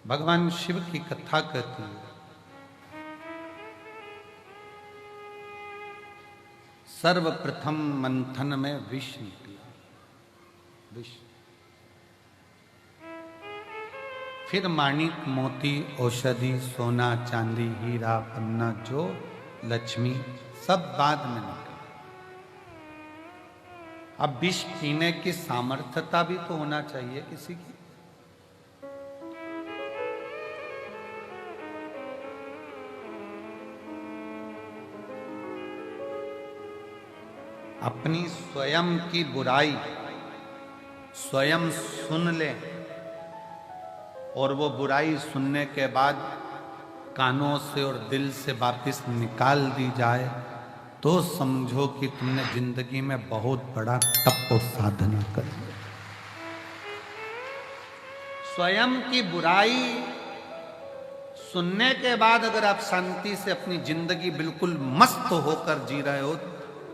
भगवान शिव की कथा कहती है, सर्वप्रथम मंथन में विष निकला, विष। फिर माणिक मोती औषधि सोना चांदी हीरा पन्ना जो लक्ष्मी सब बाद में निकला। अब विष पीने की सामर्थ्यता भी तो होना चाहिए किसी की। अपनी स्वयं की बुराई स्वयं सुन ले और वो बुराई सुनने के बाद कानों से और दिल से वापस निकाल दी जाए तो समझो कि तुमने जिंदगी में बहुत बड़ा तप और साधना कर ली। स्वयं की बुराई सुनने के बाद अगर आप शांति से अपनी जिंदगी बिल्कुल मस्त होकर जी रहे हो,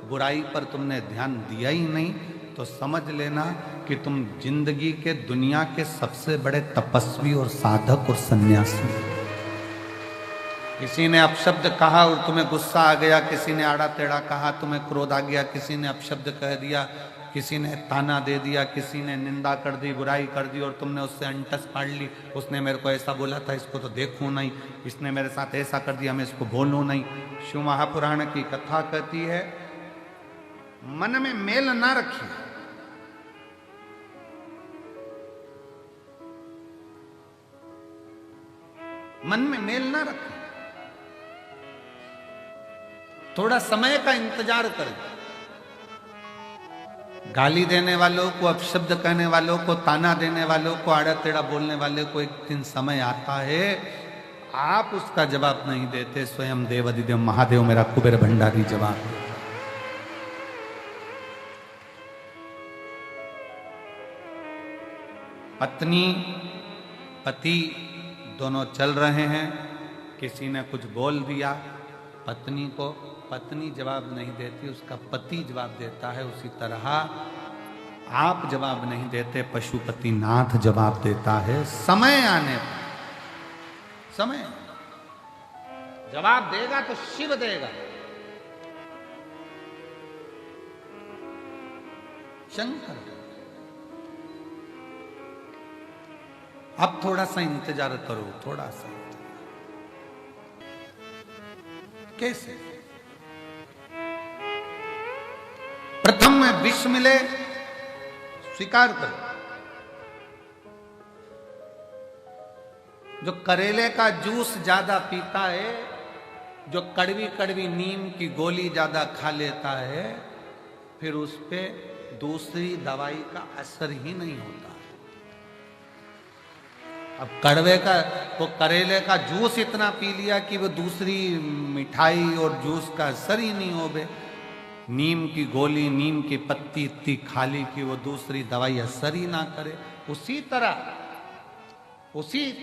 बुराई पर तुमने ध्यान दिया ही नहीं, तो समझ लेना कि तुम जिंदगी के दुनिया के सबसे बड़े तपस्वी और साधक और सन्यासी। किसी ने अपशब्द कहा और तुम्हें गुस्सा आ गया, किसी ने आड़ा टेढ़ा कहा तुम्हें क्रोध आ गया, किसी ने अपशब्द कह दिया, किसी ने ताना दे दिया, किसी ने निंदा कर दी, बुराई कर दी और तुमने उससे अंटस फाड़ ली। उसने मेरे को ऐसा बोला था, इसको तो देखूं नहीं, इसने मेरे साथ ऐसा कर दिया, मैं इसको बोलूं नहीं। शिव महापुराण की कथा कहती है, मन में मेल ना रखिए, मन में मेल ना रखें, थोड़ा समय का इंतजार करें। गाली देने वालों को, अपशब्द कहने वालों को, ताना देने वालों को, आड़ा टेढ़ा बोलने वाले को एक दिन समय आता है, आप उसका जवाब नहीं देते, स्वयं देवाधिदेव महादेव मेरा कुबेर भंडारी जवाब देता। पत्नी पति दोनों चल रहे हैं, किसी ने कुछ बोल दिया पत्नी को, पत्नी जवाब नहीं देती, उसका पति जवाब देता है। उसी तरह आप जवाब नहीं देते, पशुपति नाथ जवाब देता है। समय आने पर, समय जवाब देगा तो शिव देगा, शंकर। अब थोड़ा सा इंतजार करो, थोड़ा सा। कैसे? प्रथम में विष मिले, स्वीकार करो। जो करेले का जूस ज्यादा पीता है, जो कड़वी कड़वी नीम की गोली ज्यादा खा लेता है, फिर उस पे दूसरी दवाई का असर ही नहीं होता। अब कड़वे का, वो करेले का जूस इतना पी लिया कि वो दूसरी मिठाई और जूस का असर ही नहीं हो बे। नीम की गोली, नीम की पत्ती इतनी खाली कि वो दूसरी दवाई असर ही ना करे। उसी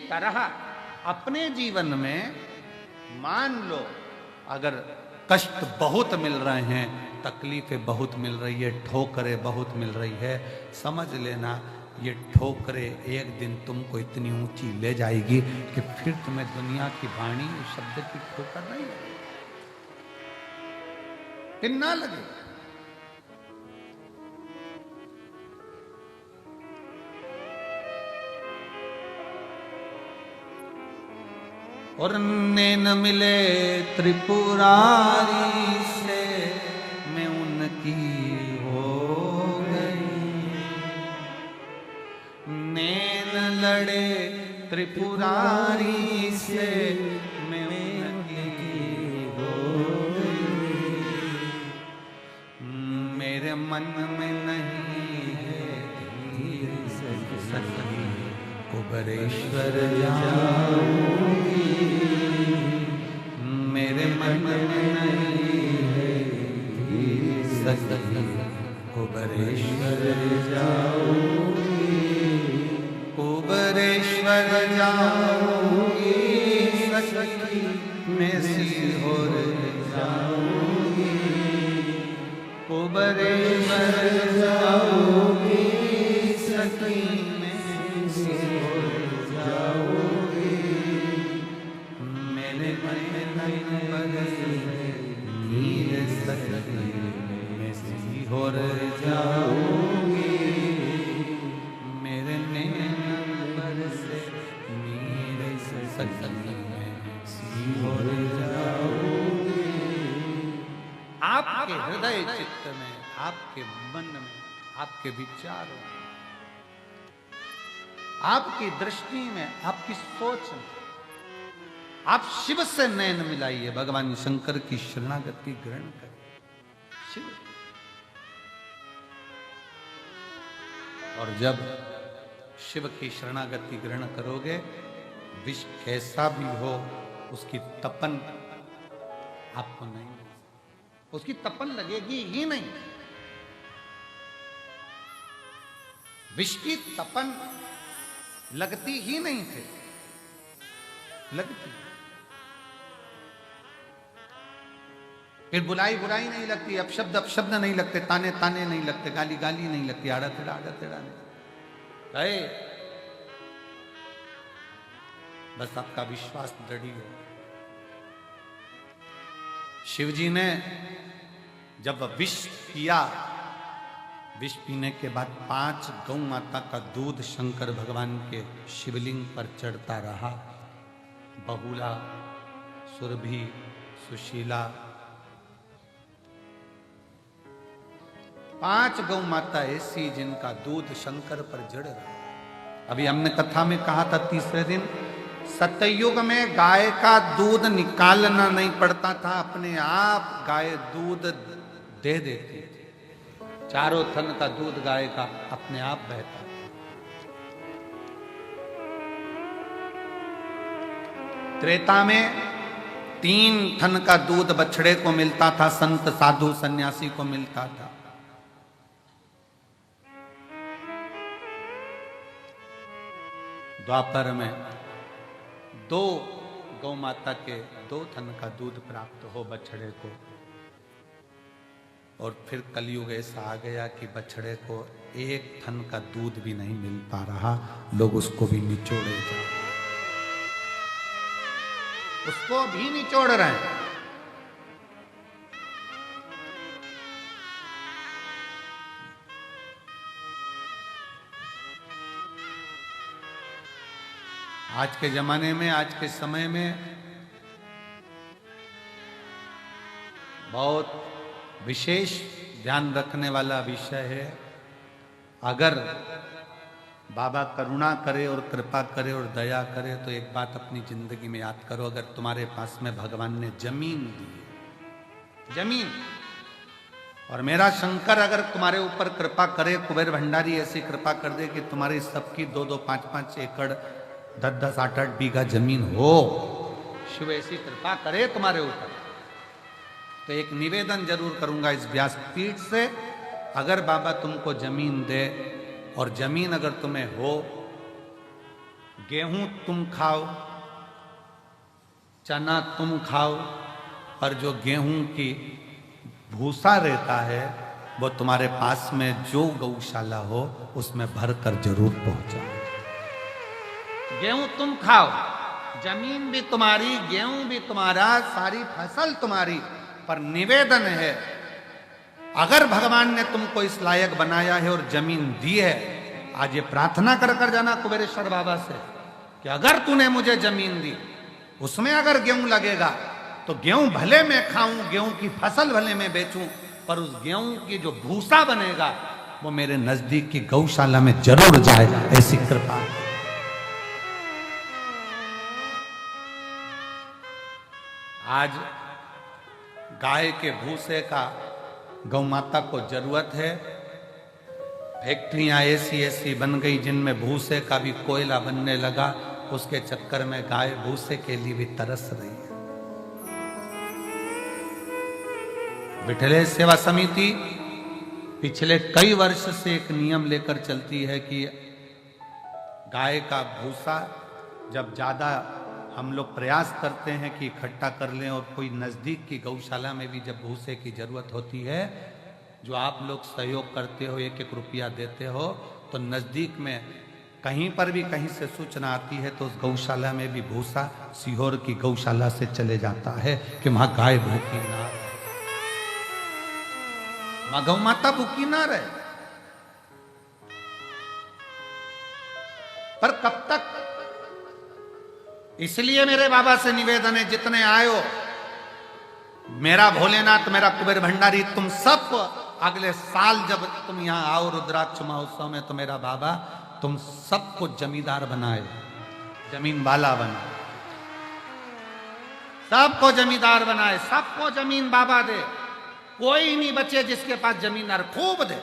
तरह अपने जीवन में मान लो, अगर कष्ट बहुत मिल रहे हैं, तकलीफें बहुत मिल रही है, ठोकरें बहुत मिल रही है, समझ लेना ये ठोकरें एक दिन तुमको इतनी ऊंची ले जाएगी कि फिर तुम्हें दुनिया की वाणी शब्द की ठोकर नहीं लगेगी, फिर ना लगे। और नैन मिले त्रिपुरारी से, मैं उनकी लड़े त्रिपुरारी से, मैं उनकी हो गई। मेरे मन में नहीं है धीर सखी, कुबेरेश्वर जाऊंगी। मेरे मन में नहीं है धीर सखी, कुबेरेश्वर जाऊंगी। कुबेरेश्वर जाऊंगी सखी, मैं सीहोर जाऊंगी। कुबेरेश्वर जाऊंगी सखी, मैं सीहोर जाऊंगी। नीर सखी मैं सिहोर जाऊंगी, मेरे नैन बरसे नीर सखी मैं सिहोर जाऊंगी। आपके हृदय चित्त में, आपके मन में, आपके विचारों में, आपकी दृष्टि में, आपकी सोच में आप शिव से नयन मिलाइए, भगवान शंकर की शरणागति ग्रहण करें। शिव, और जब शिव की शरणागति ग्रहण करोगे, विष कैसा भी हो उसकी तपन आपको नहीं, उसकी तपन लगेगी ही नहीं। विष की तपन लगती ही नहीं थे, लगती फिर बुलाई बुराई नहीं लगती, अपशब्द नहीं लगते, ताने ताने नहीं लगते, गाली गाली नहीं लगती, आड़ा टेढ़ा नहीं गए। बस आपका विश्वास दृढ़ हो। शिवजी ने जब विष पिया, विष पीने के बाद 5 गौ माता का दूध शंकर भगवान के शिवलिंग पर चढ़ता रहा। बहुला, सुरभि, सुशीला, 5 गौ माता ऐसी जिनका दूध शंकर पर जड़ रहा। अभी हमने कथा में कहा था तीसरे दिन, सतयुग में गाय का दूध निकालना नहीं पड़ता था, अपने आप गाय दूध दे देती थी। चारों थन का दूध गाय का अपने आप बहता। त्रेता में 3 थन का दूध बछड़े को मिलता था, संत साधु सन्यासी को मिलता था। द्वापर में 2 गौ माता के 2 थन का दूध प्राप्त हो बछड़े को, और फिर कलयुग ऐसा आ गया कि बछड़े को 1 थन का दूध भी नहीं मिल पा रहा, लोग उसको भी निचोड़े जा रहे, उसको भी निचोड़ रहे हैं। आज के जमाने में, आज के समय में बहुत विशेष ध्यान रखने वाला विषय है। अगर बाबा करुणा करे और कृपा करे और दया करे तो एक बात अपनी जिंदगी में याद करो, अगर तुम्हारे पास में भगवान ने जमीन दी है, जमीन, और मेरा शंकर अगर तुम्हारे ऊपर कृपा करे, कुबेर भंडारी ऐसी कृपा कर दे कि तुम्हारी सबकी 2-2, 5-5 एकड़, 10-10, 8-8 बीघा जमीन हो, शिव ऐसी कृपा करे तुम्हारे ऊपर, तो एक निवेदन जरूर करूंगा इस व्यासपीठ से, अगर बाबा तुमको जमीन दे और जमीन अगर तुम्हें हो, गेहूं तुम खाओ, चना तुम खाओ, और जो गेहूं की भूसा रहता है वो तुम्हारे पास में जो गौशाला हो उसमें भरकर जरूर पहुंचाओ। गेहूं तुम खाओ, जमीन भी तुम्हारी, गेहूं भी तुम्हारा, सारी फसल तुम्हारी, पर निवेदन है, अगर भगवान ने तुमको इस लायक बनाया है और जमीन दी है, आज ये प्रार्थना कर कर जाना कुबेरेश्वर बाबा से कि अगर तूने मुझे जमीन दी, उसमें अगर गेहूं लगेगा तो गेहूं भले मैं खाऊं, गेहूं की फसल भले मैं बेचूं, पर उस गेहूं की जो भूसा बनेगा वो मेरे नजदीक की गौशाला में जरूर जाए, ऐसी कृपा। आज गाय के भूसे का गौ माता को जरूरत है। फैक्ट्रियां ऐसी ऐसी बन गई जिनमें भूसे का भी कोयला बनने लगा, उसके चक्कर में गाय भूसे के लिए भी तरस रही है। विठले सेवा समिति पिछले कई वर्ष से एक नियम लेकर चलती है कि गाय का भूसा जब ज्यादा हम लोग प्रयास करते हैं कि इकट्ठा कर लें, और कोई नजदीक की गौशाला में भी जब भूसे की जरूरत होती है, जो आप लोग सहयोग करते हो, 1-1 रुपया देते हो, तो नजदीक में कहीं पर भी कहीं से सूचना आती है तो उस गौशाला में भी भूसा सीहोर की गौशाला से चले जाता है कि वहां गाय भूखी ना रहे, वहां गौ माता भूखी ना रहे। पर कब तक? इसलिए मेरे बाबा से निवेदन है, जितने आयो, मेरा भोलेनाथ, मेरा कुबेर भंडारी, तुम सब अगले साल जब तुम यहां आओ रुद्राक्ष महोत्सव में, तो मेरा बाबा तुम सबको जमींदार बनाए, जमीन वाला बनाए, सबको जमींदार बनाए, सबको जमीन बाबा दे, कोई नहीं बचे जिसके पास जमीन खूब दे।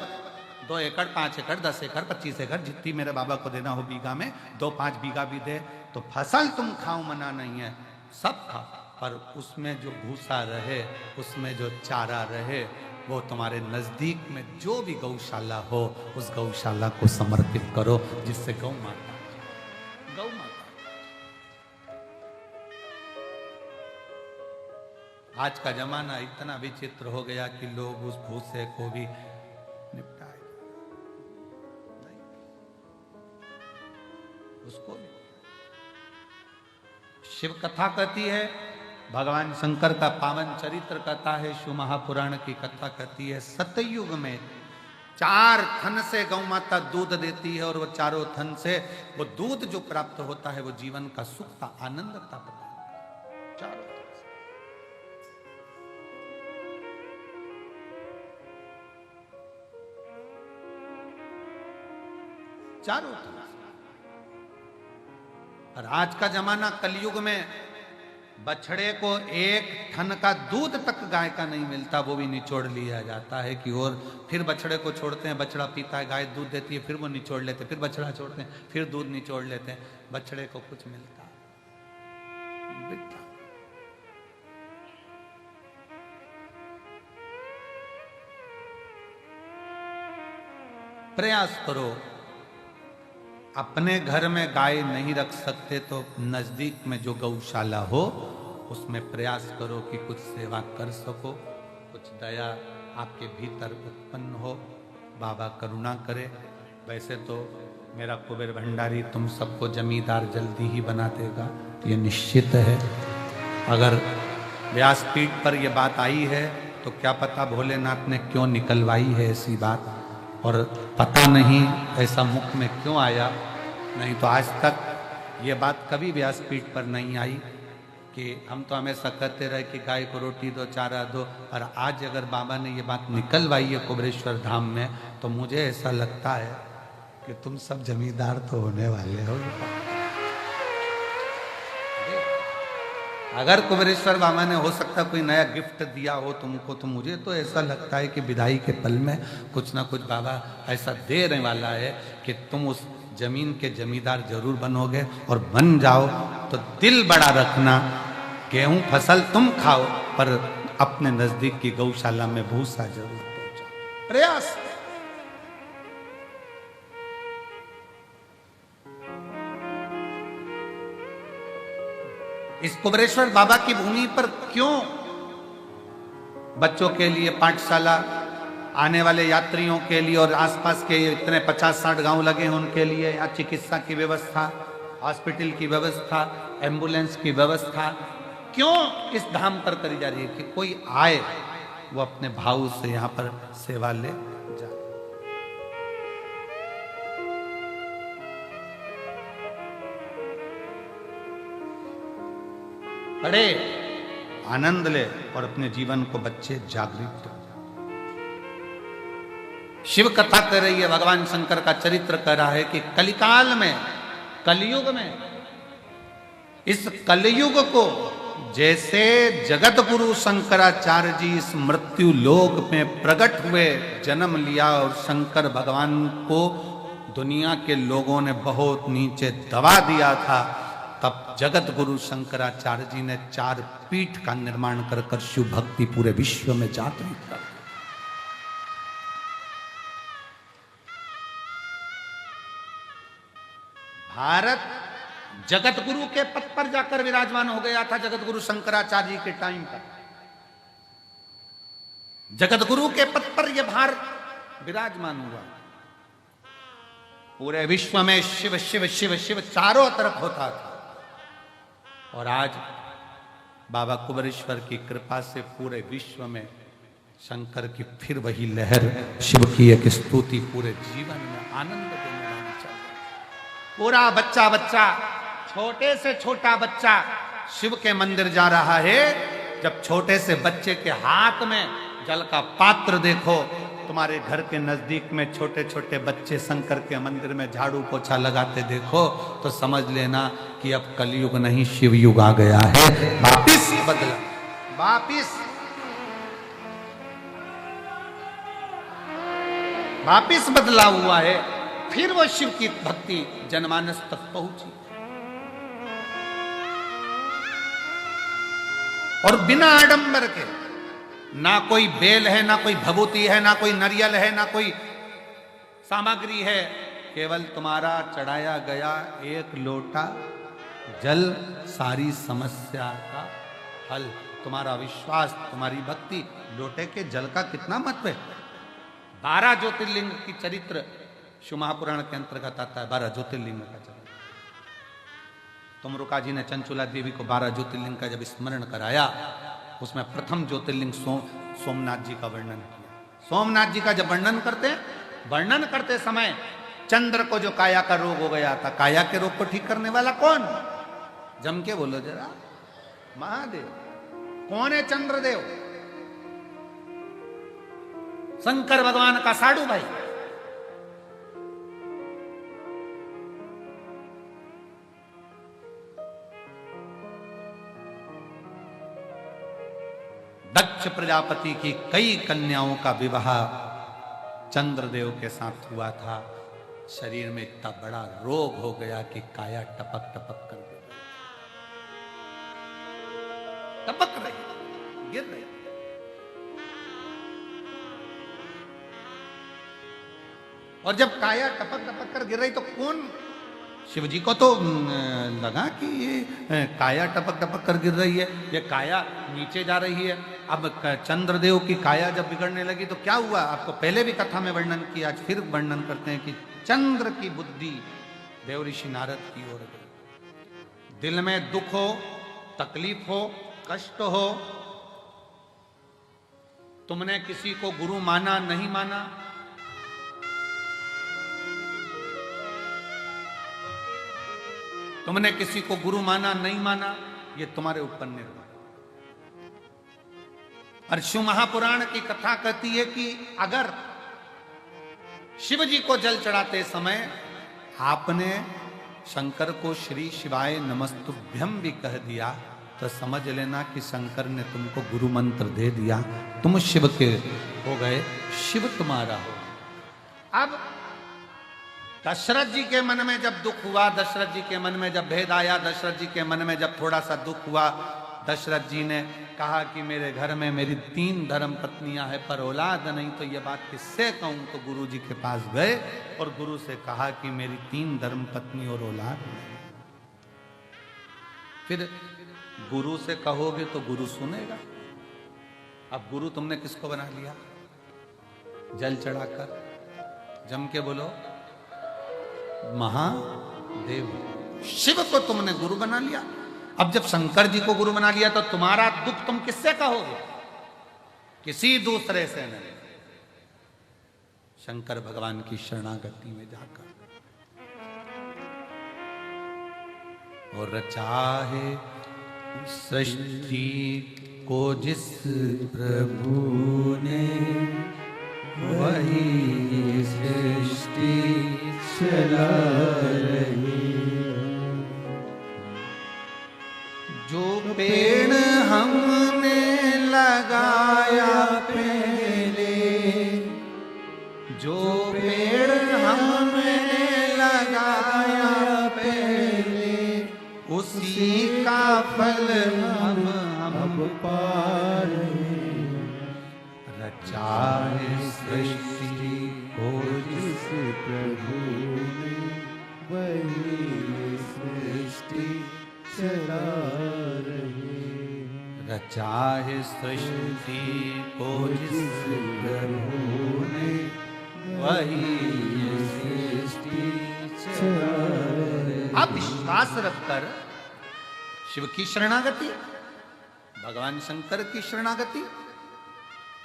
2 एकड़, 5 एकड़, 10 एकड़, 25 एकड़, जितनी मेरे बाबा को देना हो बीघा में, 2-5 बीघा भी दे, तो फसल तुम खाओ, मना नहीं है, सब खाओ, पर उसमें जो भूसा रहे, उसमें जो चारा रहे, वो तुम्हारे नजदीक में जो भी गौशाला हो, उस गौशाला को समर्पित करो, जिससे गौ माता, गौ माता। आज का जमाना इतना विचित्र हो गया कि लोग उस भूसे को भी निपटाए, नहीं, उसको भी। शिव कथा कहती है, भगवान शंकर का पावन चरित्र कथा है, शिव महापुराण की कथा कहती है, सतयुग में 4 थन से गौ माता दूध देती है, और वो चारों थन से वो दूध जो प्राप्त होता है वो जीवन का सुख का आनंद का प्रदान, चारों थन से। चारों थन से। और आज का जमाना कलयुग में बछड़े को 1 थन का दूध तक गाय का नहीं मिलता, वो भी निचोड़ लिया जाता है कि और फिर बछड़े को छोड़ते हैं, बछड़ा पीता है, गाय दूध देती है, फिर वो निचोड़ लेते हैं, फिर बछड़ा छोड़ते हैं, फिर दूध निचोड़ लेते हैं, बछड़े को कुछ मिलता बिल्कुल। प्रयास करो, अपने घर में गाय नहीं रख सकते तो नजदीक में जो गौशाला हो उसमें प्रयास करो कि कुछ सेवा कर सको, कुछ दया आपके भीतर उत्पन्न हो, बाबा करुणा करे। वैसे तो मेरा कुबेर भंडारी तुम सबको जमींदार जल्दी ही बना देगा, ये निश्चित है। अगर व्यासपीठ पर यह बात आई है तो क्या पता भोलेनाथ ने क्यों निकलवाई है ऐसी बात, और पता नहीं ऐसा मुख में क्यों आया, नहीं तो आज तक ये बात कभी व्यासपीठ पर नहीं आई कि हम तो हमेशा कहते रहे कि गाय को रोटी दो, चारा दो, और आज अगर बाबा ने ये बात निकलवाई है कुबेरेश्वर धाम में, तो मुझे ऐसा लगता है कि तुम सब जमींदार तो होने वाले हो। अगर कुबेरेश्वर बाबा ने हो सकता कोई नया गिफ्ट दिया हो तुमको, तो मुझे तो ऐसा लगता है कि विदाई के पल में कुछ ना कुछ बाबा ऐसा देने वाला है कि तुम उस जमीन के जमींदार जरूर बनोगे, और बन जाओ तो दिल बड़ा रखना, गेहूं फसल तुम खाओ पर अपने नजदीक की गौशाला में भूसा जरूर पहुंचाओ। प्रयास। इस कुबेरेश्वर बाबा की भूमि पर क्यों बच्चों के लिए पाठशाला, आने वाले यात्रियों के लिए और आसपास के इतने 50-60 गांव लगे हैं उनके लिए यहाँ चिकित्सा की व्यवस्था, हॉस्पिटल की व्यवस्था, एम्बुलेंस की व्यवस्था क्यों इस धाम पर करी जा रही है कि कोई आए वो अपने भाव से यहाँ पर सेवा ले जाए। पढ़े, आनंद ले और अपने जीवन को बच्चे जागृत कर। शिव कथा कह रही है, भगवान शंकर का चरित्र कह रहा है कि कलिकाल में, कलयुग में, इस कलयुग को जैसे जगत गुरु शंकराचार्य जी इस मृत्यु लोक में प्रकट हुए, जन्म लिया और शंकर भगवान को दुनिया के लोगों ने बहुत नीचे दबा दिया था, तब जगत गुरु शंकराचार्य जी ने 4 पीठ का निर्माण कर कर शिव भक्ति पूरे विश्व में जागृत कर। भारत जगत गुरु के पद पर जाकर विराजमान हो गया था। जगत गुरु शंकराचार्य जी के टाइम पर जगत गुरु के पद पर यह भारत विराजमान हुआ। पूरे विश्व में शिव शिव शिव शिव चारों तरफ होता था। और आज बाबा कुबेरेश्वर की कृपा से पूरे विश्व में शंकर की फिर वही लहर, शिव की एक स्तुति पूरे जीवन में आनंद देने वाली चल रही। पूरा बच्चा बच्चा, छोटे से छोटा बच्चा शिव के मंदिर जा रहा है। जब छोटे से बच्चे के हाथ में जल का पात्र देखो, तुम्हारे घर के नजदीक में छोटे छोटे बच्चे शंकर के मंदिर में झाड़ू पोछा लगाते देखो, तो समझ लेना कि अब कलयुग नहीं शिव युग आ गया है। वापिस बदला, वापिस बदला हुआ है। फिर वो शिव की भक्ति जनमानस तक पहुंची। और बिना आडंबर के, ना कोई बेल है, ना कोई भभूति है, ना कोई नारियल है, ना कोई सामग्री है, केवल तुम्हारा चढ़ाया गया एक लोटा जल सारी समस्या का हल। तुम्हारा विश्वास, तुम्हारी भक्ति, लोटे के जल का कितना महत्व है। 12 ज्योतिर्लिंग की चरित्र शिव महापुराण के अंतर्गत आता है। 12 ज्योतिर्लिंग का चरित्र। तुमरुका जी ने चंचुला देवी को 12 ज्योतिर्लिंग का जब स्मरण कराया, उसमें प्रथम ज्योतिर्लिंग सोमनाथ जी का वर्णन किया। सोमनाथ जी का जब वर्णन करते समय चंद्र को जो काया का रोग हो गया था, काया के रोग को ठीक करने वाला कौन? जम के बोलो जरा, महादेव। कौन है चंद्रदेव? शंकर भगवान का साडू भाई। दक्ष प्रजापति की कई कन्याओं का विवाह चंद्रदेव के साथ हुआ था। शरीर में इतना बड़ा रोग हो गया कि काया टपक टपक कर गिर रही, टपक रही, गिर रही। और जब काया टपक टपक कर गिर रही तो कौन? शिव जी को तो लगा कि ये काया टपक टपक कर गिर रही है, ये काया नीचे जा रही है। अब चंद्रदेव की काया जब बिगड़ने लगी तो क्या हुआ? आपको पहले भी कथा में वर्णन किया, आज फिर वर्णन करते हैं कि चंद्र की बुद्धि देव ऋषि नारद की ओर गई। दिल में दुख हो, तकलीफ हो, कष्ट हो, तुमने किसी को गुरु माना नहीं माना, तुमने किसी को गुरु माना नहीं माना, ये तुम्हारे ऊपर निर्भर। और शिव महापुराण की कथा कहती है कि अगर शिव जी को जल चढ़ाते समय आपने शंकर को श्री शिवाय नमस्तुभ्यम भी कह दिया, तो समझ लेना कि शंकर ने तुमको गुरु मंत्र दे दिया, तुम शिव के हो गए, शिव तुम्हारा हो। अब दशरथ जी के मन में जब दुख हुआ, दशरथ जी के मन में जब भेद आया, दशरथ जी के मन में जब थोड़ा सा दुख हुआ, दशरथ जी ने कहा कि मेरे घर में मेरी 3 धर्म पत्नियां हैं पर औलाद नहीं, तो ये बात किससे कहूं? तो गुरु जी के पास गए और गुरु से कहा कि मेरी 3 धर्म पत्नी और औलाद नहीं। फिर गुरु से कहोगे तो गुरु सुनेगा। अब गुरु तुमने किसको बना लिया? जल चढ़ाकर। जम के बोलो, महादेव। शिव को तुमने गुरु बना लिया। अब जब शंकर जी को गुरु बना लिया तो तुम्हारा दुख तुम किससे कहोगे? किसी दूसरे से नहीं, शंकर भगवान की शरणागति में जाकर। और रचा है सृष्टि को जिस प्रभु ने, वही सृष्टि चला रही। जो पेड़ हमने लगाया पहले, जो पेड़ हमने लगाया पहले, उसी का फल हम पा रहे। रचा है सृष्टि को जिस प्रभु ने, वही सृष्टि चला रही। रचा है सृष्टि को जिस प्रभु ने, वही सृष्टि विश्वास रखकर शिव की शरणागति, भगवान शंकर की शरणागति।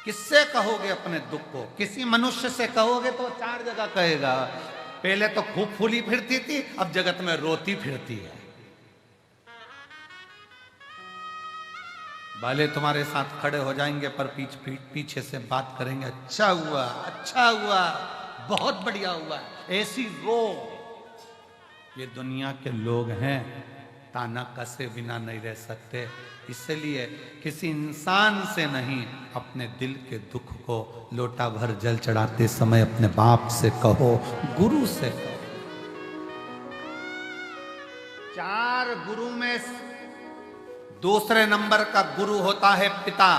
किससे कहोगे अपने दुख को? किसी मनुष्य से कहोगे तो 4 जगह कहेगा। पहले तो खूब फूली फिरती थी, अब जगत में रोती फिरती है। भले तुम्हारे साथ खड़े हो जाएंगे पर पीछे से बात करेंगे, अच्छा हुआ, अच्छा हुआ, बहुत बढ़िया हुआ, ऐसी रो। ये दुनिया के लोग हैं, ताना कसे बिना नहीं रह सकते। इसलिए किसी इंसान से नहीं, अपने दिल के दुख को लोटा भर जल चढ़ाते समय अपने बाप से कहो, गुरु से कहो। 4 गुरु में दूसरे नंबर का गुरु होता है पिता।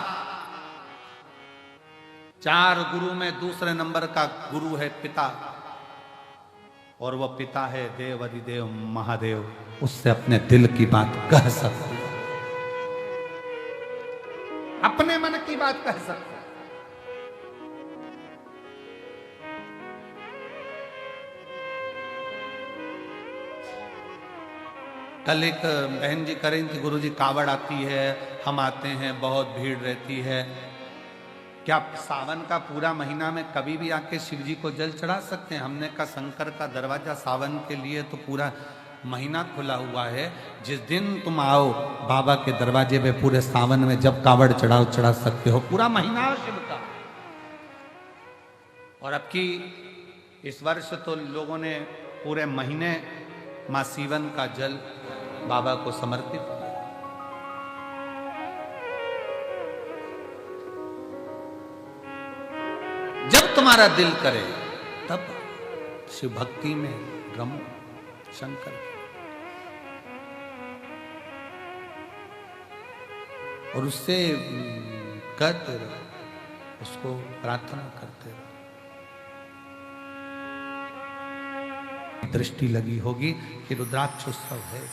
4 गुरु में दूसरे नंबर का गुरु है पिता, और वह पिता है देव अधिदेव महादेव। उससे अपने दिल की बात कह सकते, अपने मन की बात कह सकते। कल एक बहन जी कह रही थी, गुरुजी कावड़ आती है, हम आते हैं, बहुत भीड़ रहती है, क्या सावन का पूरा महीना में कभी भी आके शिव जी को जल चढ़ा सकते हैं? हमने कहा शंकर का दरवाजा सावन के लिए तो पूरा महीना खुला हुआ है। जिस दिन तुम आओ बाबा के दरवाजे पे, पूरे सावन में जब कावड़ चढ़ाओ चढ़ा सकते हो, पूरा महीना शिव का। और अब की इस वर्ष तो लोगों ने पूरे महीने मां सीवन का जल बाबा को समर्पित किया। जब तुम्हारा दिल करे तब शिव भक्ति में रमो, शंकर और उससे कहते रहो, उसको प्रार्थना करते रहो। दृष्टि लगी होगी कि रुद्राक्ष उत्सव है।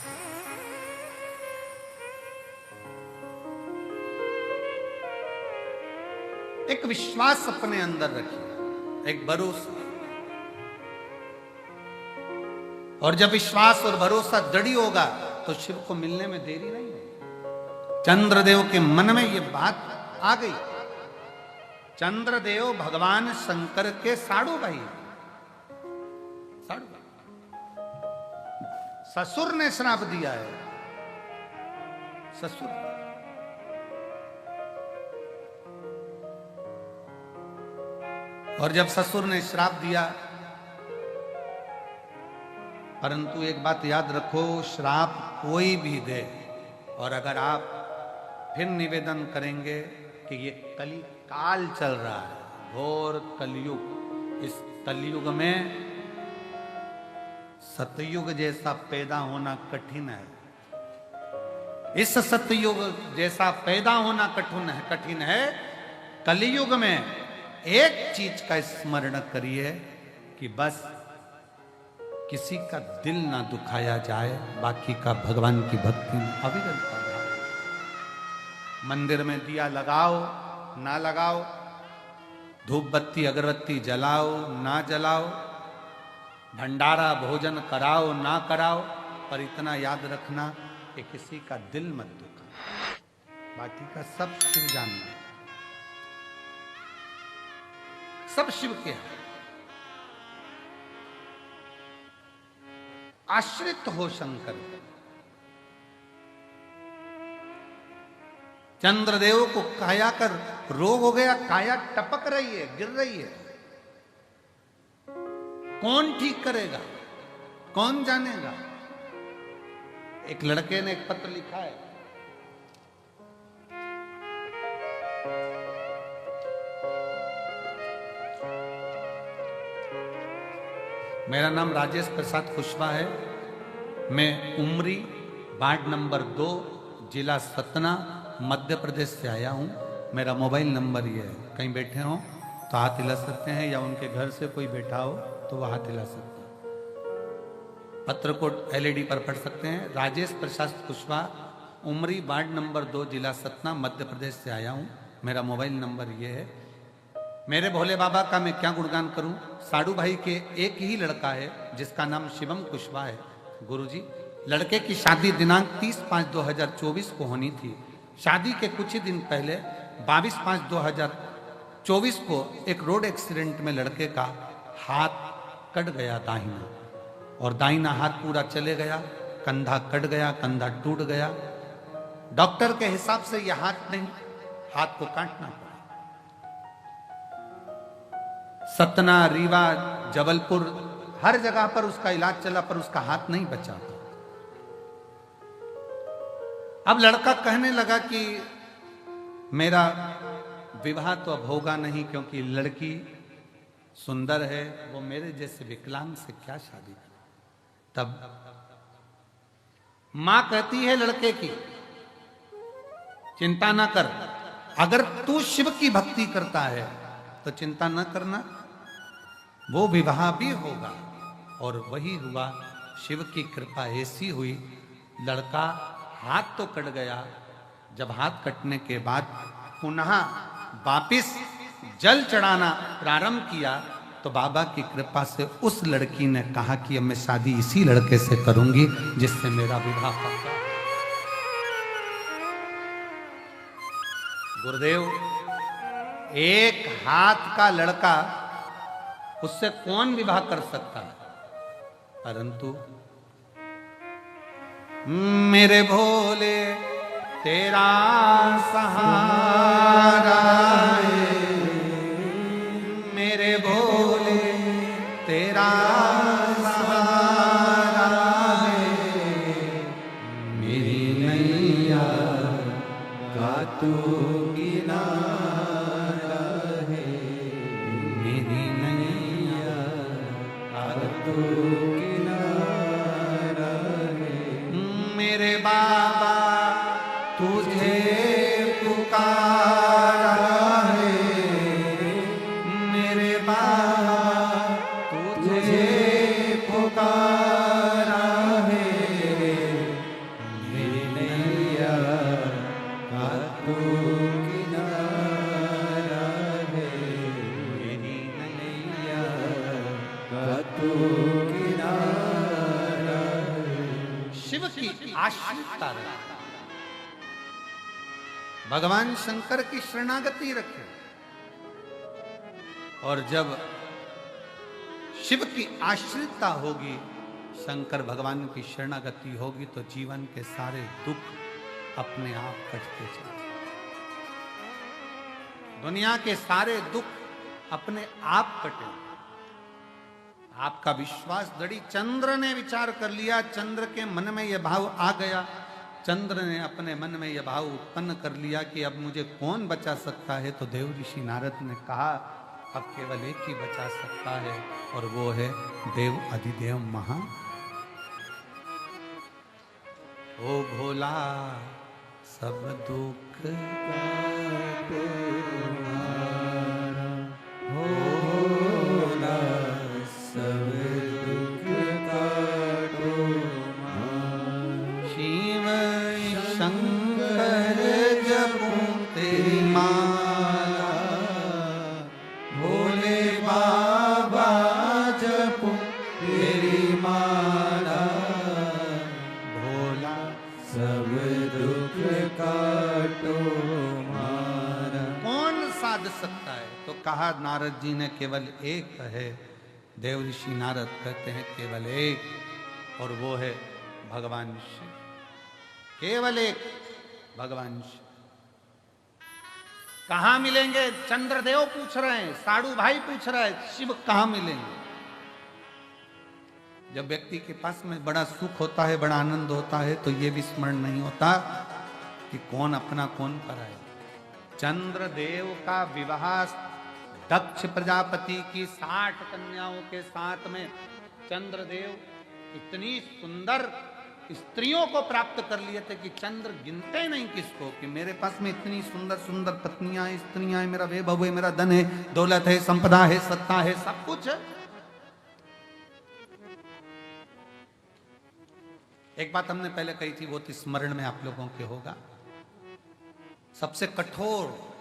एक विश्वास अपने अंदर रखिए, एक भरोसा। और जब विश्वास और भरोसा दृढ़ होगा तो शिव को मिलने में देरी नहीं है। चंद्रदेव के मन में ये बात आ गई। चंद्रदेव भगवान शंकर के साड़ू भाई, साड़ू भाई। ससुर ने श्राप दिया है, ससुर। और जब ससुर ने श्राप दिया, परंतु एक बात याद रखो, श्राप कोई भी दे और अगर आप फिर निवेदन करेंगे कि ये कली काल चल रहा है, घोर कलयुग, इस कलयुग में सतयुग जैसा पैदा होना कठिन है। इस सतयुग जैसा पैदा होना कठिन है। कलयुग में एक चीज का स्मरण करिए कि बस किसी का दिल ना दुखाया जाए, बाकी का भगवान की भक्ति में अविरल करना। मंदिर में दिया लगाओ ना लगाओ, धूप बत्ती अगरबत्ती जलाओ ना जलाओ, भंडारा भोजन कराओ ना कराओ, पर इतना याद रखना कि किसी का दिल मत दुखा, बाकी का सब शिव जानना, सब शिव के हैं। आश्रित हो शंकर। चंद्रदेव को काया कर रोग हो गया, काया टपक रही है, गिर रही है। कौन ठीक करेगा, कौन जानेगा? एक लड़के ने एक पत्र लिखा है, मेरा नाम राजेश प्रसाद कुशवाहा है, मैं उमरी वार्ड नंबर 2 जिला सतना मध्य प्रदेश से आया हूँ। मेरा मोबाइल नंबर ये है, कहीं बैठे हो तो हाथ हिला सकते हैं, या उनके घर से कोई बैठा हो तो वह हाथ हिला सकते हैं। पत्र को LED पर पढ़ सकते हैं। राजेश प्रसाद कुशवाहा, उमरी वार्ड नंबर 2 जिला सतना मध्य प्रदेश से आया हूँ। मेरा मोबाइल नंबर ये है। मेरे भोले बाबा का मैं क्या गुणगान करूं। साड़ू भाई के एक ही लड़का है जिसका नाम शिवम कुशवाहा है। गुरुजी लड़के की शादी दिनांक 30/5/2024 को होनी थी। शादी के कुछ ही दिन पहले 22/5/2024 को एक रोड एक्सीडेंट में लड़के का हाथ कट गया दाहिना, और दाहिना हाथ पूरा चले गया, कंधा कट गया, कंधा टूट गया। डॉक्टर के हिसाब से यह हाथ नहीं, हाथ को काटना पड़ा। सतना, रीवा, जबलपुर हर जगह पर उसका इलाज चला, पर उसका हाथ नहीं बचा। अब लड़का कहने लगा कि मेरा विवाह तो अब होगा नहीं, क्योंकि लड़की सुंदर है, वो मेरे जैसे विकलांग से क्या शादी करे। तब मां कहती है लड़के की, चिंता ना कर, अगर तू शिव की भक्ति करता है तो चिंता न करना, वो विवाह भी होगा। और वही हुआ। शिव की कृपा ऐसी हुई, लड़का हाथ तो कट गया, जब हाथ कटने के बाद पुनः वापिस जल चढ़ाना प्रारंभ किया, तो बाबा की कृपा से उस लड़की ने कहा कि अब मैं शादी इसी लड़के से करूंगी जिससे मेरा विवाह होगा। गुरुदेव, एक हाथ का लड़का, उससे कौन विवाह कर सकता है? परंतु मेरे भोले तेरा सहारा है, मेरे भोले तेरा सहारा है, मेरी नैया का तू किनारा है, मेरी नैया का तू किनारा है। मेरे बाबा तुझे पुकारा है, मेरे बाबा तुझे पुकारा है, मेरी नैया का तू किनारा है, मेरी नैया का तू किनारा है। शिव की आश्रितता रहे, भगवान शंकर की शरणागति रखे, और जब शिव की आश्रितता होगी, शंकर भगवान की शरणागति होगी, तो जीवन के सारे दुख अपने आप कटते चले। दुनिया के सारे दुख अपने आप कटे। आपका विश्वास दृढ़। चंद्र ने विचार कर लिया, चंद्र के मन में यह भाव आ गया, चंद्र ने अपने मन में यह भाव उत्पन्न कर लिया कि अब मुझे कौन बचा सकता है। तो देव ऋषि नारद ने कहा अब केवल एक ही बचा सकता है, और वो है देव अधिदेव महा। ओ भोला सब दुख तुम्हारा, भोला सब दुख तुम्हारा। शिव शंकर जपूं तेरी माला, भोले बाबा जपूं तेरी माला, भोला सब दुख काटो मारा। कौन साध सकता है? तो कहा नारद जी ने केवल एक है। देव ऋषि नारद कहते हैं केवल एक, और वो है भगवान शिव। केवल एक भगवान शिव। कहां मिलेंगे? चंद्रदेव पूछ रहे हैं, साड़ू भाई पूछ रहा है, शिव कहां मिलेंगे? जब व्यक्ति के पास में बड़ा सुख होता है, बड़ा आनंद होता है, तो ये भी स्मरण नहीं होता कि कौन अपना कौन पराया। चंद्रदेव का विवाह दक्ष प्रजापति की 60 कन्याओं के साथ में चंद्रदेव इतनी सुंदर स्त्रियों को प्राप्त कर लिए थे कि चंद्र गिनते नहीं किसको, कि मेरे पास में इतनी सुंदर सुंदर पत्नियां, स्त्रियां है, मेरा वैभव है, मेरा धन है, दौलत है, संपदा है, सत्ता है, सब कुछ है। एक बात हमने पहले कही थी, वो तो स्मरण में आप लोगों के होगा। सबसे कठोर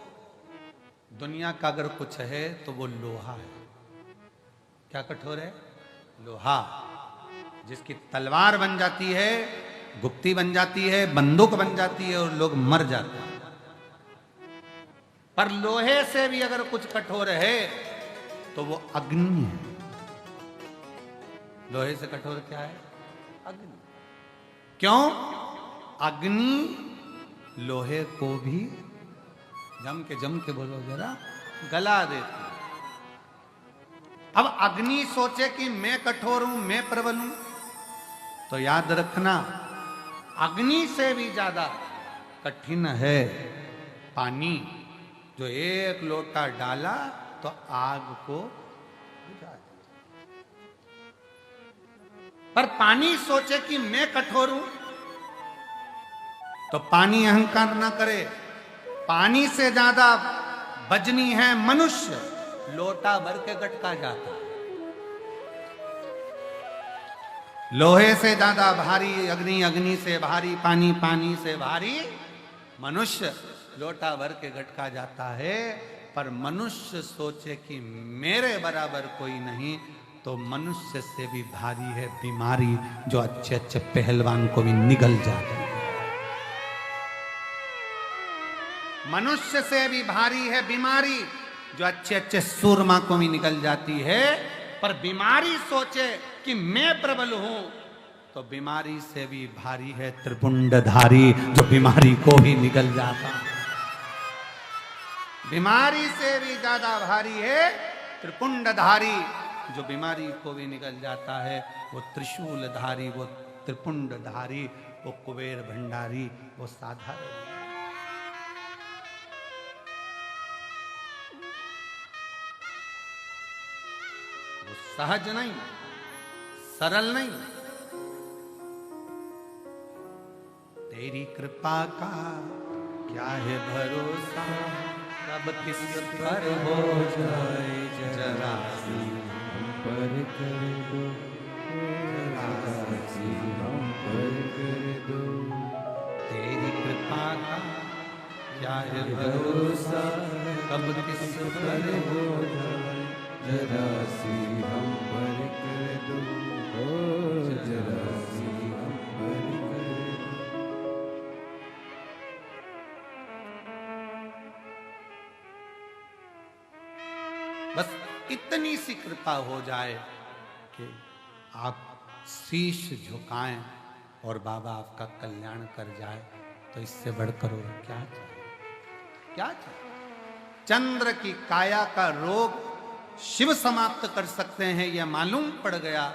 दुनिया का अगर कुछ है तो वो लोहा है। क्या कठोर है? लोहा। जिसकी तलवार बन जाती है, गुप्ती बन जाती है, बंदूक बन जाती है और लोग मर जाते हैं। पर लोहे से भी अगर कुछ कठोर है तो वो अग्नि है। लोहे से कठोर क्या है? अग्नि। क्यों? अग्नि लोहे को भी जम के बोलो जरा, गला देती है। अब अग्नि सोचे कि मैं कठोर हूं, मैं प्रबल हूं, तो याद रखना अग्नि से भी ज्यादा कठिन है पानी। जो एक लोटा डाला तो आग को बुझा दिया। पर पानी सोचे कि मैं कठोर हूं, तो पानी अहंकार ना करे। पानी से ज्यादा वजनी है मनुष्य, लोटा भर के गटका जाता है। लोहे से ज्यादा भारी अग्नि, अग्नि से भारी पानी, पानी से भारी मनुष्य, लोटा भर के गटका जाता है। पर मनुष्य सोचे कि मेरे बराबर कोई नहीं, तो मनुष्य से भी भारी है बीमारी, जो अच्छे अच्छे पहलवान को भी निगल जाती है। मनुष्य से भी भारी है बीमारी, जो अच्छे अच्छे सूरमा को भी निकल जाती है। पर बीमारी सोचे कि मैं प्रबल हूं, तो बीमारी से भी भारी है त्रिपुंडधारी, जो बीमारी को भी निगल जाता है। बीमारी से भी ज्यादा भारी है त्रिपुंडधारी, जो बीमारी को भी निकल जाता है। वो त्रिशूलधारी, वो त्रिपुंडधारी, वो कुबेर भंडारी, वो साधारण। वो सहज नहीं, सरल नहीं। तेरी कृपा का क्या है भरोसा, कब किस पर हो जाए जरा सी हम पर कर दो, जरा सी हम पर कर दो। तेरी कृपा का क्या है भरोसा, कब किस पर हो जाए जरा सी हम पर कर दो, जरा सी हम पर कर दो। बस इतनी सी कृपा हो जाए कि आप शीश झुकाएं और बाबा आपका कल्याण कर जाए, तो इससे बढ़कर और क्या चाहिए? क्या चाहिए? चंद्र की काया का रोग शिव समाप्त कर सकते हैं, यह मालूम पड़ गया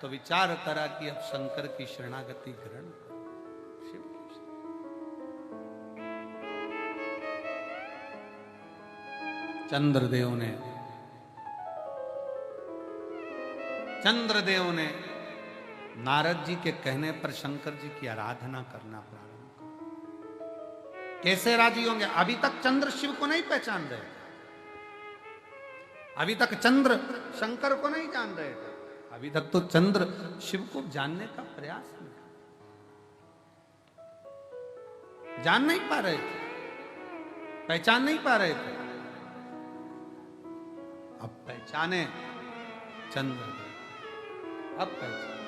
तो विचार करा कि अब शंकर की शरणागति ग्रहण करो। शिव चंद्रदेव ने नारद जी के कहने पर शंकर जी की आराधना करना प्रारंभ किया। कैसे राजी होंगे? अभी तक चंद्र शिव को नहीं पहचान रहे थे, अभी तक चंद्र शंकर को नहीं जान रहे थे, अभी तक तो चंद्र शिव को जानने का प्रयास नहीं, जान नहीं पा रहे थे, पहचान नहीं पा रहे थे। अब पहचाने चंद्र, अब पहचाने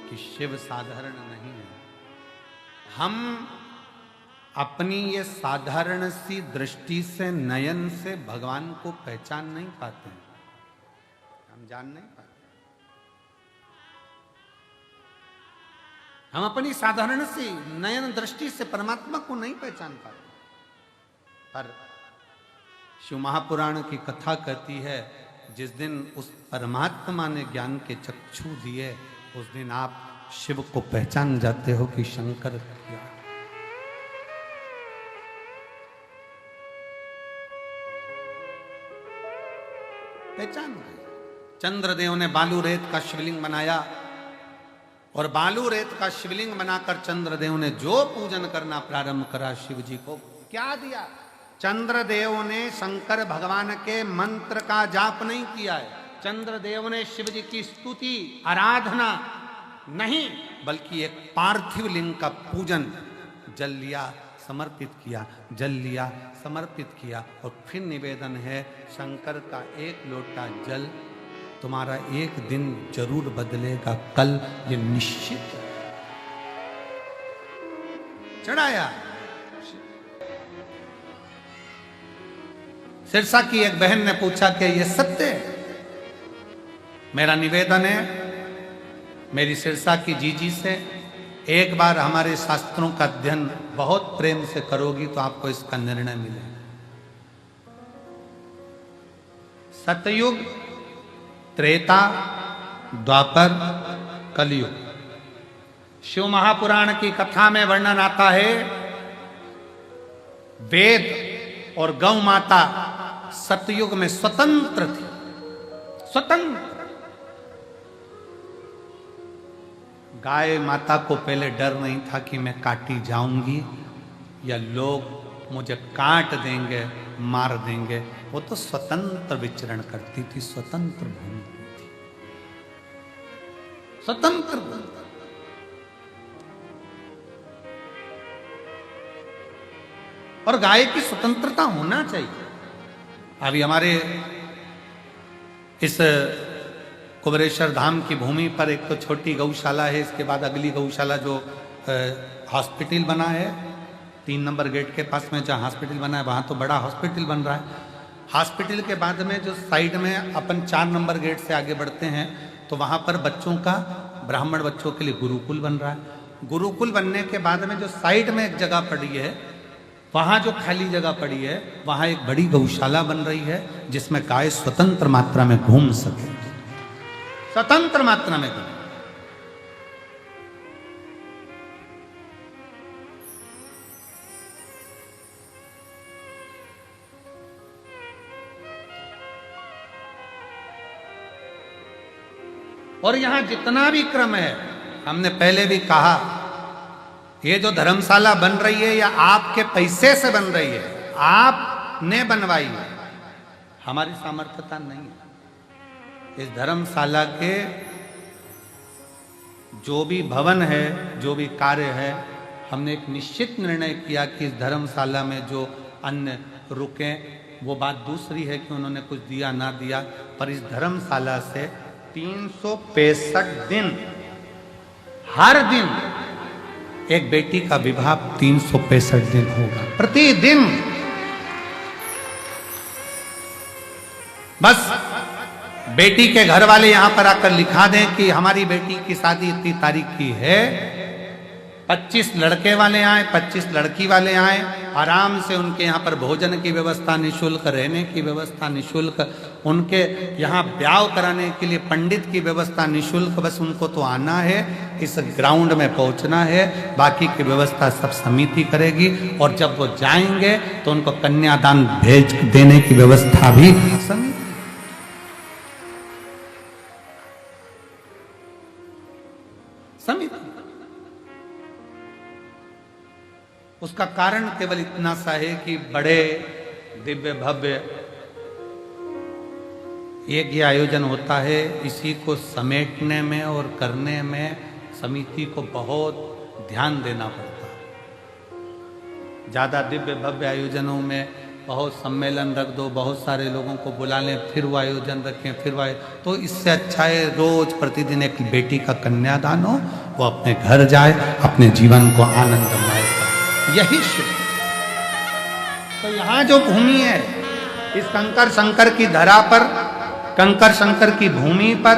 कि शिव साधारण नहीं है। हम अपनी ये साधारण सी दृष्टि से, नयन से भगवान को पहचान नहीं पाते हैं, हम जान नहीं पाते। हम अपनी साधारण सी नयन दृष्टि से परमात्मा को नहीं पहचान पाते। पर शिव महापुराण की कथा कहती है, जिस दिन उस परमात्मा ने ज्ञान के चक्षु दिए, उस दिन आप शिव को पहचान जाते हो कि शंकर क्या। पहचान गए। चंद्रदेव ने बालू रेत का शिवलिंग बनाया, और बालू रेत का शिवलिंग बनाकर चंद्रदेव ने जो पूजन करना प्रारंभ करा, शिव जी को क्या दिया? चंद्रदेव ने शंकर भगवान के मंत्र का जाप नहीं किया है, चंद्रदेव ने शिव जी की स्तुति आराधना नहीं, बल्कि एक पार्थिव लिंग का पूजन, जल लिया समर्पित किया, जल लिया समर्पित किया, और फिर निवेदन है शंकर का एक लोटा जल तुम्हारा एक दिन जरूर बदलेगा कल, ये निश्चित है। चढ़ाया। सिरसा की एक बहन ने पूछा कि ये सत्य है? मेरा निवेदन है मेरी सिरसा की जीजी से, एक बार हमारे शास्त्रों का अध्ययन बहुत प्रेम से करोगी तो आपको इसका निर्णय मिलेगा। सतयुग, त्रेता, द्वापर, कलयुग। शिव महापुराण की कथा में वर्णन आता है, वेद और गौ माता सतयुग में स्वतंत्र थी, स्वतंत्र। गाय माता को पहले डर नहीं था कि मैं काटी जाऊंगी या लोग मुझे काट देंगे, मार देंगे। वो तो स्वतंत्र विचरण करती थी, स्वतंत्र घूमती थी, स्वतंत्र। और गाय की स्वतंत्रता होना चाहिए। अभी हमारे इस कुबरेश्वर धाम की भूमि पर एक तो छोटी गौशाला है, इसके बाद अगली गौशाला जो हॉस्पिटल बना है 3 नंबर गेट के पास में जहाँ हॉस्पिटल बना है, वहाँ तो बड़ा हॉस्पिटल बन रहा है। हॉस्पिटल के बाद में जो साइड में अपन 4 नंबर गेट से आगे बढ़ते हैं तो वहाँ पर बच्चों का, ब्राह्मण बच्चों के लिए गुरुकुल बन रहा है। गुरुकुल बनने के बाद में जो साइड में एक जगह पड़ी है, वहाँ जो खाली जगह पड़ी है, वहाँ एक बड़ी गौशाला बन रही है जिसमें गाय स्वतंत्र मात्रा में घूम सके, स्वतंत्र मात्रा में घूम। और यहां जितना भी क्रम है, हमने पहले भी कहा, ये जो धर्मशाला बन रही है या आपके पैसे से बन रही है, आपने बनवाई है, हमारी सामर्थ्यता नहीं है। इस धर्मशाला के जो भी भवन है, जो भी कार्य है, हमने एक निश्चित निर्णय किया कि इस धर्मशाला में जो अन्न रुके, वो बात दूसरी है कि उन्होंने कुछ दिया ना दिया, पर इस धर्मशाला से 365 दिन, हर दिन एक बेटी का विवाह 365 दिन होगा, प्रतिदिन। बस बेटी के घर वाले यहां पर आकर लिखा दें कि हमारी बेटी की शादी इतनी तारीख की है, 25 लड़के वाले आए, 25 लड़की वाले आए, आराम से उनके यहाँ पर भोजन की व्यवस्था निःशुल्क, रहने की व्यवस्था निःशुल्क, उनके यहाँ ब्याह कराने के लिए पंडित की व्यवस्था निःशुल्क। बस उनको तो आना है, इस ग्राउंड में पहुँचना है, बाकी की व्यवस्था सब समिति करेगी। और जब वो जाएंगे तो उनको कन्यादान भेज देने की व्यवस्था भी समिति। उसका कारण केवल इतना सा है कि बड़े दिव्य भव्य यज्ञ आयोजन होता है, इसी को समेटने में और करने में समिति को बहुत ध्यान देना पड़ता है। ज़्यादा दिव्य भव्य आयोजनों में बहुत सम्मेलन रख दो, बहुत सारे लोगों को बुला लें, फिर वो आयोजन रखें, फिर वो तो इससे अच्छा है रोज प्रतिदिन एक बेटी का कन्यादान हो, वो अपने घर जाए, अपने जीवन को आनंदमय करे, यही शिव। तो यहाँ जो भूमि है, इस कंकर शंकर की धरा पर, कंकर शंकर की भूमि पर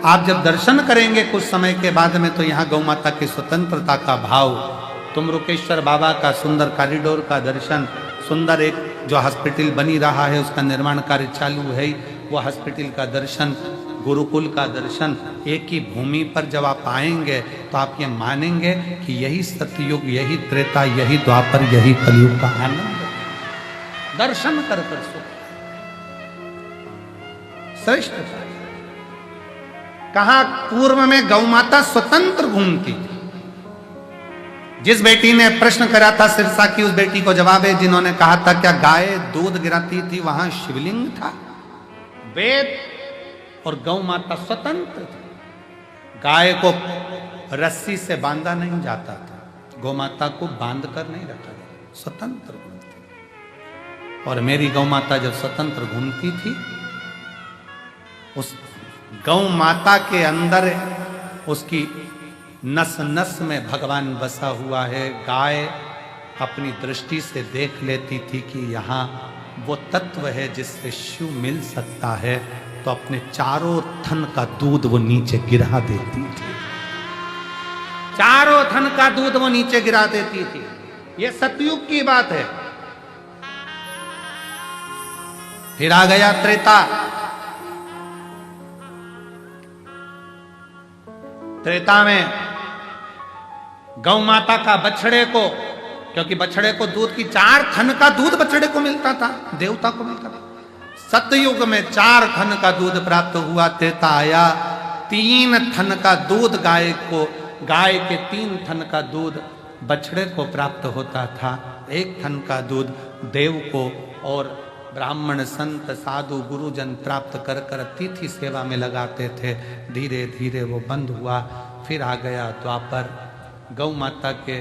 आप जब दर्शन करेंगे कुछ समय के बाद में, तो यहाँ गौ माता की स्वतंत्रता का भाव, तुमरुकेश्वर बाबा का सुंदर कॉरिडोर का दर्शन, सुंदर एक जो हॉस्पिटल बनी रहा है उसका निर्माण कार्य चालू है, वो हॉस्पिटल का दर्शन, गुरुकुल का दर्शन, एक ही भूमि पर जब आप आएंगे तो आप ये मानेंगे कि यही सतयुग, यही त्रेता, यही द्वापर, यही कलयुग का आनंद दर्शन कर सुख श्रेष्ठ। कहा पूर्व में गौ माता स्वतंत्र घूमती थी। जिस बेटी ने प्रश्न करा था सिरसा की, उस बेटी को जवाब है जिन्होंने कहा था क्या गाय दूध गिराती थी, वहां शिवलिंग था। वेद और गौ माता स्वतंत्र थी। गाय को रस्सी से बांधा नहीं जाता था, गौ माता को बांध कर नहीं रखा जाता, स्वतंत्र घूमती। और मेरी गौ माता जब स्वतंत्र घूमती थी, उस गौ माता के अंदर उसकी नस नस में भगवान बसा हुआ है। गाय अपनी दृष्टि से देख लेती थी कि यहाँ वो तत्व है जिससे शिव मिल सकता है, तो अपने चारों थन का दूध वो नीचे गिरा देती थी। चारों थन का दूध वो नीचे गिरा देती थी। ये सतयुग की बात है। फिर आ गया त्रेता। त्रेता में गौ माता का बछड़े को, क्योंकि बछड़े को दूध की 4 थन का दूध बछड़े को मिलता था, देवता को मिलता था। सतयुग में 4 थन का दूध प्राप्त हुआ। त्रेता आया, 3 थन का दूध गाय को, गाय के 3 थन का दूध बछड़े को प्राप्त होता था। 1 थन का दूध देव को और ब्राह्मण संत साधु गुरुजन प्राप्त कर कर अतिथि सेवा में लगाते थे। धीरे धीरे वो बंद हुआ। फिर आ गया द्वापर। गौ माता के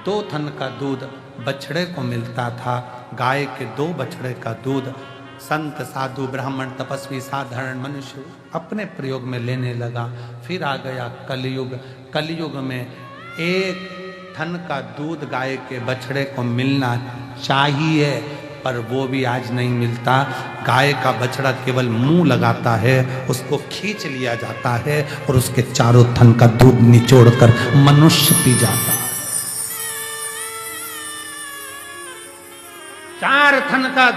2 थन का दूध बछड़े को मिलता था। गाय के 2 बछड़े का दूध संत साधु ब्राह्मण तपस्वी साधारण मनुष्य अपने प्रयोग में लेने लगा। फिर आ गया कलयुग। कलयुग में 1 थन का दूध गाय के बछड़े को मिलना चाहिए, पर वो भी आज नहीं मिलता। गाय का बछड़ा केवल मुंह लगाता है, उसको खींच लिया जाता है और उसके चारों थन का दूध निचोड़कर मनुष्य पी जाता है। 4 थन का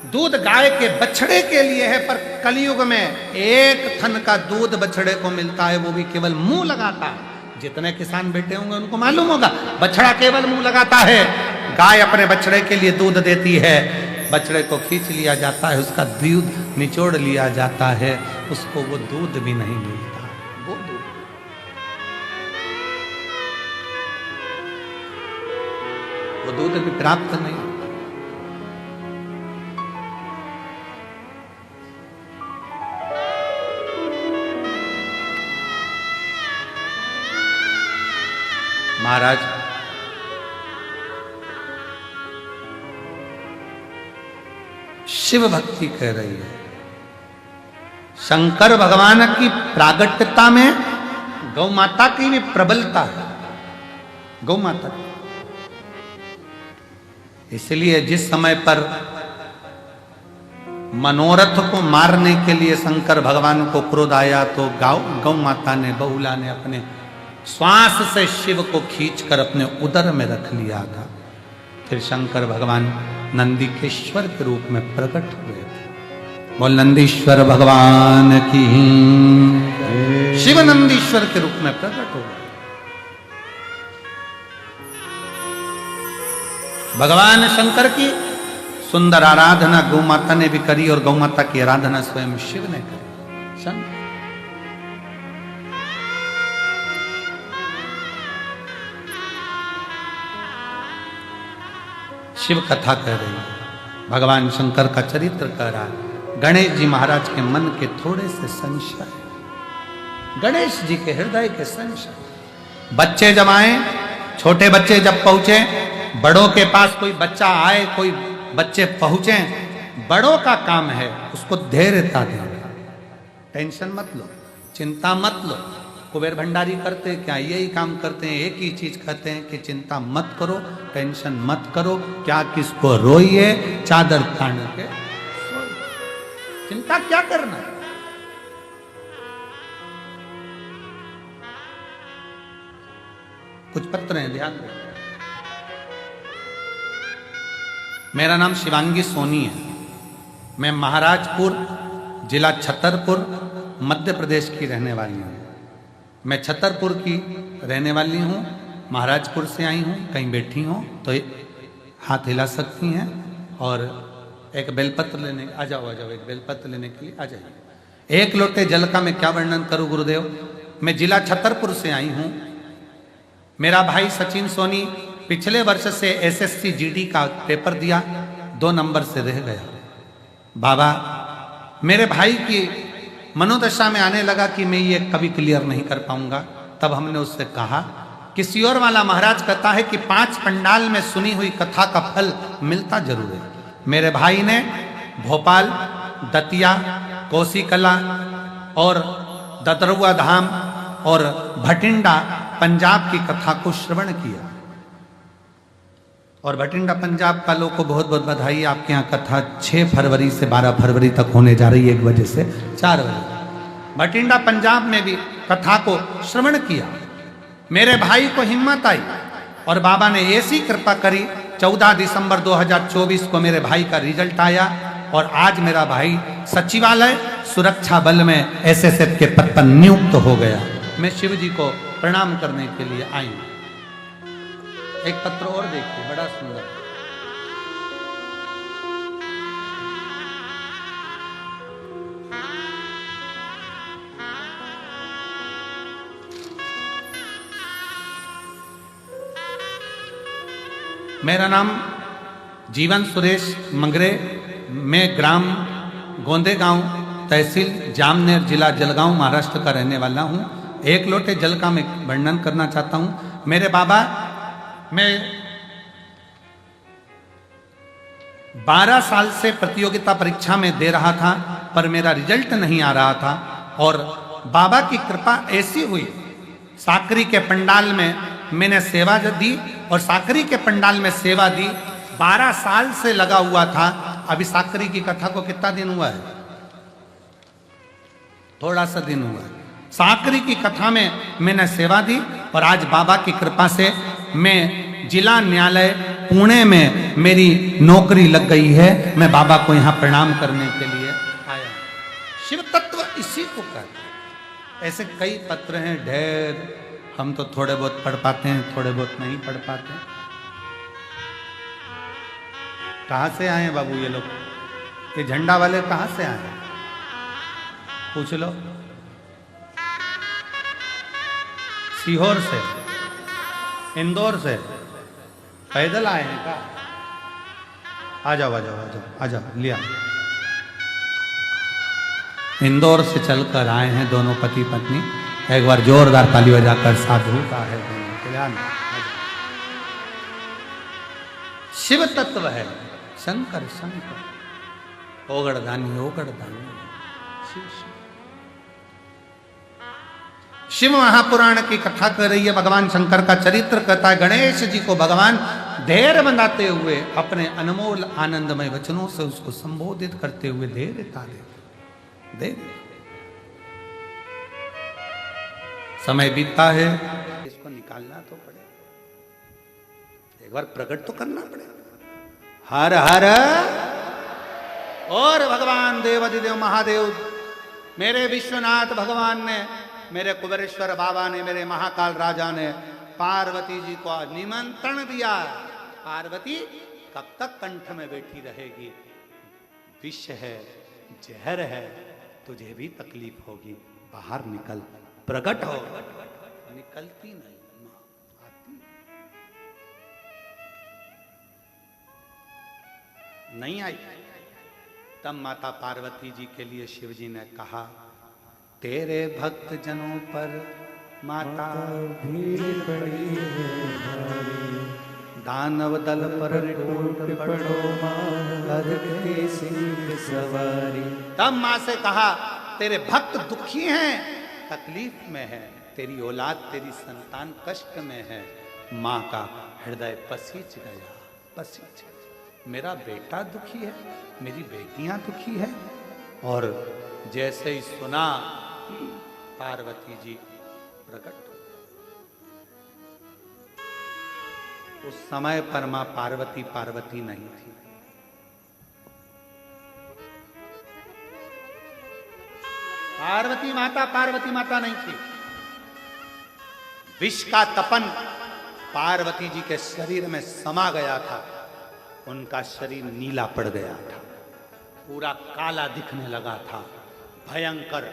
दूध गाय के बछड़े के लिए है, पर कलयुग में 1 थन का दूध बछड़े को मिलता है, वो भी केवल मुंह लगाता है। जितने किसान बैठे होंगे उनको मालूम होगा, बछड़ा केवल मुंह लगाता है। गाय अपने बछड़े के लिए दूध देती है, बछड़े को खींच लिया जाता है, उसका दूध निचोड़ लिया जाता है, उसको वो दूध भी नहीं मिलता। वो दूध भी प्राप्त नहीं। महाराज शिव भक्ति कह रही है। शंकर भगवान की प्रागट्यता में गौ माता की भी प्रबलता है। गौ माता, इसलिए जिस समय पर मनोरथ को मारने के लिए शंकर भगवान को क्रोध आया, तो गौ माता ने, बहुला ने अपने श्वास से शिव को खींचकर अपने उदर में रख लिया था। फिर शंकर भगवान नंदीकेश्वर के रूप में प्रकट हुए थे। बोल नंदीश्वर भगवान की। शिव नंदीश्वर के रूप में प्रकट हो गए। भगवान शंकर की सुंदर आराधना गौ माता ने भी करी, और गौ माता की आराधना स्वयं शिव ने करी। शंकर शिव कथा कह रही है, भगवान शंकर का चरित्र कह रहा है। गणेश जी महाराज के मन के थोड़े से संशय, गणेश जी के हृदय के संशय। बच्चे जब आए, छोटे बच्चे जब पहुंचे, बड़ों के पास कोई बच्चा आए, कोई बच्चे पहुंचे, बड़ों का काम है उसको धैर्यता देना। टेंशन मत लो, चिंता मत लो। कुबेर भंडारी करते क्या? यही काम करते हैं, एक ही चीज कहते हैं कि चिंता मत करो, टेंशन मत करो, क्या किसको रोइए, चादर तान के चिंता क्या करना। कुछ पत्र हैं, ध्यान दो। मेरा नाम शिवांगी सोनी है। मैं महाराजपुर जिला छतरपुर मध्य प्रदेश की रहने वाली हूँ। मैं छतरपुर की रहने वाली हूँ, महाराजपुर से आई हूँ। कहीं बैठी हूँ तो हाथ हिला सकती हैं और एक बेलपत्र लेने, आ जाओ एक बेलपत्र लेने के लिए आ जाइए। 1 लोटे जल का मैं क्या वर्णन करूँ गुरुदेव। मैं जिला छतरपुर से आई हूँ। मेरा भाई सचिन सोनी पिछले वर्ष से एसएससी जीडी का पेपर दिया, 2 नंबर से रह गया। बाबा, मेरे भाई की मनोदशा में आने लगा कि मैं ये कभी क्लियर नहीं कर पाऊंगा। तब हमने उससे कहा, किसी और वाला महाराज कहता है कि 5 पंडाल में सुनी हुई कथा का फल मिलता जरूर है। मेरे भाई ने भोपाल, दतिया, कोसी कला, और दतरुआ धाम और भटिंडा पंजाब की कथा को श्रवण किया। और भटिंडा पंजाब का लोग को बहुत बहुत बधाई। आपके यहाँ कथा 6 फरवरी से 12 फरवरी तक होने जा रही है, 1 बजे से 4 बजे। भटिंडा पंजाब में भी कथा को श्रवण किया। मेरे भाई को हिम्मत आई और बाबा ने ऐसी कृपा करी, 14 दिसंबर 2024 को मेरे भाई का रिजल्ट आया और आज मेरा भाई सचिवालय सुरक्षा बल में एसएसएफ के पद पर नियुक्त हो गया। मैं शिव जी को प्रणाम करने के लिए आई हूं। एक पत्र और देखिए, बड़ा सुंदर। मेरा नाम जीवन सुरेश मंगरे, मैं ग्राम गोंदेगांव, तहसील जामनेर, जिला जलगांव, महाराष्ट्र का रहने वाला हूं। एक लोटे जल का मैं वर्णन करना चाहता हूं। मेरे बाबा, मैं 12 साल से प्रतियोगिता परीक्षा में दे रहा था पर मेरा रिजल्ट नहीं आ रहा था और बाबा की कृपा ऐसी हुई, साकरी के पंडाल में मैंने सेवा दी और साकरी के पंडाल में सेवा दी। 12 साल से लगा हुआ था। अभी साकरी की कथा को कितना दिन हुआ है? थोड़ा सा दिन हुआ है। साकरी की कथा में मैंने सेवा दी और आज बाबा की कृपा से मैं जिला न्यायालय पुणे में मेरी नौकरी लग गई है। मैं बाबा को यहाँ प्रणाम करने के लिए आया। शिव तत्व इसी को कहते हैं। ऐसे कई पत्र हैं ढेर, हम तो थोड़े बहुत पढ़ पाते हैं, थोड़े बहुत नहीं पढ़ पाते हैं। कहाँ से आए हैं बाबू ये लोग? ये झंडा वाले कहाँ से आए हैं? पूछ लो। सीहोर से, इंदौर से पैदल आए हैं क्या? आ जाओ आ जाओ आ जाओ आ जाओ, लिया। इंदौर से चलकर आए हैं दोनों पति पत्नी। एक बार जोरदार ताली बजाकर साधु का है कल्याण। शिव तत्व है शंकर शंकर, ओगड़दानी ओगड़दानी शिव शिव। शिव महापुराण की कथा कर रही है, भगवान शंकर का चरित्र कहता है। गणेश जी को भगवान धैर्य बनाते हुए अपने अनमोल आनंदमय वचनों से उसको संबोधित करते हुए धैर्यता देते। समय बीतता है, इसको निकालना तो पड़े, एक बार प्रकट तो करना पड़े। हर हर और भगवान देवाधिदेव महादेव, मेरे विश्वनाथ भगवान ने, मेरे कुबेरेश्वर बाबा ने, मेरे महाकाल राजा ने पार्वती जी को निमंत्रण दिया। पार्वती कब तक कंठ में बैठी रहेगी? विष है, जहर है, तुझे भी तकलीफ होगी, बाहर निकल, प्रकट हो। निकलती नहीं, आती नहीं आई। तब माता पार्वती जी के लिए शिव जी ने कहा, तेरे भक्त जनों पर माता भीड़ पड़ी है भारी, दानव दल पर टूट पड़ो मां के सिंह सवारी। तब मां से कहा, तेरे भक्त दुखी हैं, तकलीफ में है, तेरी औलाद, तेरी संतान कष्ट में है। मां का हृदय पसीज गया, पसीज गया। मेरा बेटा दुखी है, मेरी बेटियां दुखी है। और जैसे ही सुना, पार्वती जी प्रकट। उस समय पर मां पार्वती पार्वती नहीं थी। पार्वती माता नहीं थी। विष का तपन पार्वती जी के शरीर में समा गया था। उनका शरीर नीला पड़ गया था, पूरा काला दिखने लगा था, भयंकर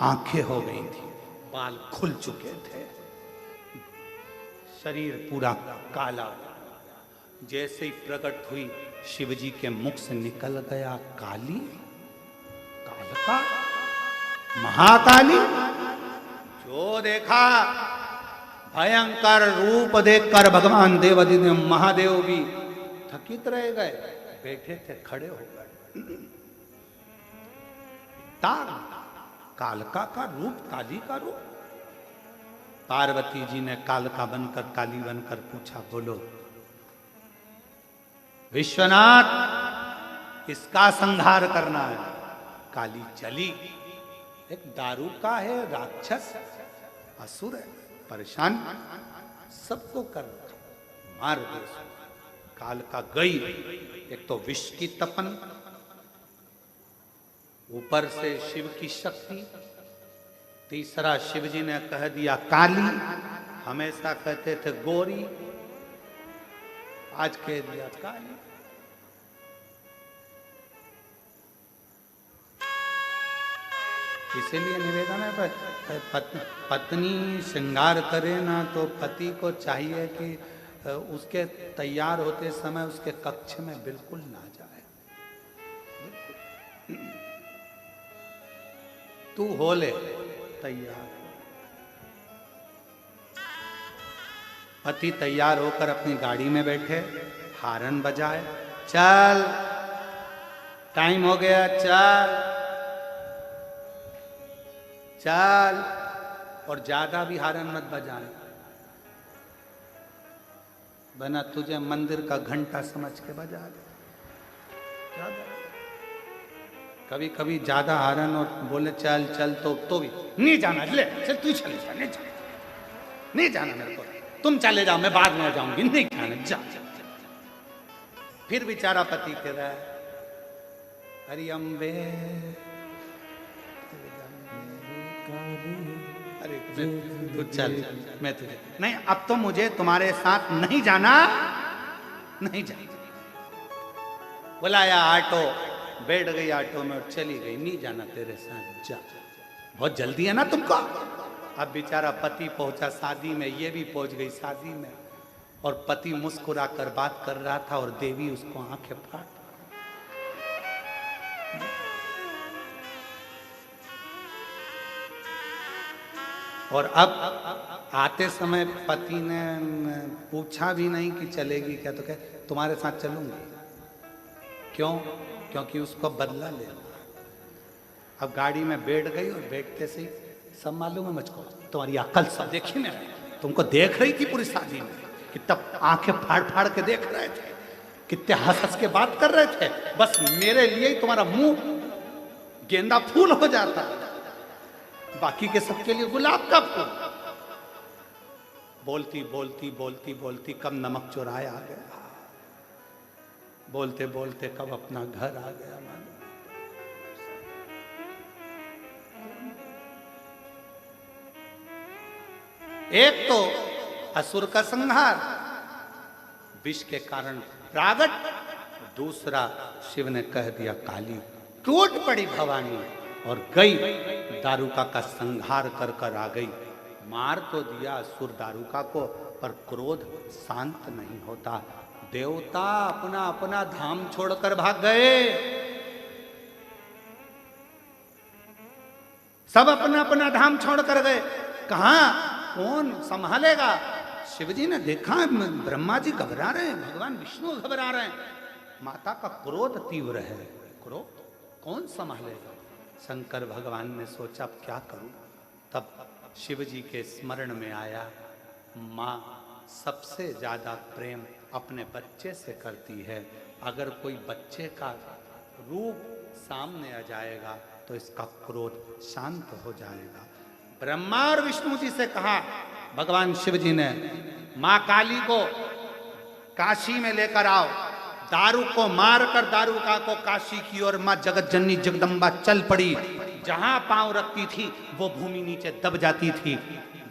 आंखें हो गई थी, बाल खुल चुके थे, शरीर पूरा काला। जैसे ही प्रकट हुई, शिवजी के मुख से निकल गया काली, कालका, महाकाली। जो देखा, भयंकर रूप देखकर भगवान देवाधिदेव महादेव भी थकित रह गए। बैठे थे, खड़े हो गए। कालका का रूप, काली का रूप। पार्वती जी ने कालका बनकर, काली बनकर पूछा, बोलो विश्वनाथ, इसका संहार करना है। काली चली। एक दारू का है, राक्षस असुर है, परेशान, सबको कर मार दे। कालका गई। एक तो विष की तपन, ऊपर से शिव की शक्ति, तीसरा शिव जी ने कह दिया काली, हमेशा कहते थे गोरी, आज कह दिया काली। इसीलिए निवेदन है, पत्नी श्रृंगार करे ना तो पति को चाहिए कि उसके तैयार होते समय उसके कक्ष में बिल्कुल ना जाए। तू हो ले तैयार। पति तैयार होकर अपनी गाड़ी में बैठे, हारन बजाए, चल टाइम हो गया, चल चल, और ज्यादा भी हारन मत बजाए, बना तुझे मंदिर का घंटा समझ के बजा दे। कभी कभी ज्यादा हारन और बोले चल चल तो भी नहीं जाना, ले चल तू चले जा, नहीं जाना मेरे को, तुम चले जाओ, मैं बाद में जाऊंगी, नहीं जाना, जा। फिर बेचारा पति कह रहा है, हरि अम्बे, अरे तू चल, मैं तुझे नहीं, अब तो मुझे तुम्हारे साथ नहीं जाना, नहीं जाना। बुलाया ऑटो, बैठ गई ऑटो में और चली गई, नहीं जाना तेरे साथ, जा, बहुत जल्दी है ना तुमको। अब बेचारा पति पहुंचा शादी में, ये भी पहुंच गई शादी में, और पति मुस्कुरा कर बात कर रहा था और देवी उसको आंखें फाड़। और अब आते समय पति ने पूछा भी नहीं कि चलेगी क्या, तो कहे तुम्हारे साथ चलूंगी। क्यों? क्योंकि उसको बदला लेना। अब गाड़ी में बैठ गई और बैठते से ही सब मालूम है मुझको, तुम्हारी अकल सब देखी ना, तुमको देख रही थी पूरी शादी में, कि तब आंखें फाड़ फाड़ के देख रहे थे, कितने हंस हंस के बात कर रहे थे, बस मेरे लिए ही तुम्हारा मुंह गेंदा फूल हो जाता, बाकी के सबके लिए गुलाब का फूल। बोलती बोलती बोलती बोलती कब नमक चुराया आ गया, बोलते बोलते कब अपना घर आ गया। एक तो असुर का संहार, विष के कारण प्रागट, दूसरा शिव ने कह दिया काली, टूट पड़ी भवानी और गई, दारुका का संहार कर कर आ गई। मार तो दिया असुर दारुका को, पर क्रोध शांत नहीं होता। देवता अपना अपना धाम छोड़कर भाग गए, सब अपना अपना धाम छोड़कर गए। कहां कौन संभालेगा? शिवजी ने देखा ब्रह्मा जी घबरा रहे हैं, भगवान विष्णु घबरा रहे हैं, माता का क्रोध तीव्र है, क्रोध कौन संभालेगा? शंकर भगवान ने सोचा अब क्या करूं। तब शिवजी के स्मरण में आया, माँ सबसे ज्यादा प्रेम अपने बच्चे से करती है, अगर कोई बच्चे का रूप सामने आ जाएगा तो इसका क्रोध शांत हो जाएगा। ब्रह्मा और विष्णु जी से कहा भगवान शिव जी ने, मां काली को काशी में लेकर आओ, दारू को मारकर दारुका को काशी की ओर मां जगत जननी जगदम्बा चल पड़ी। जहां पांव रखती थी वो भूमि नीचे दब जाती थी,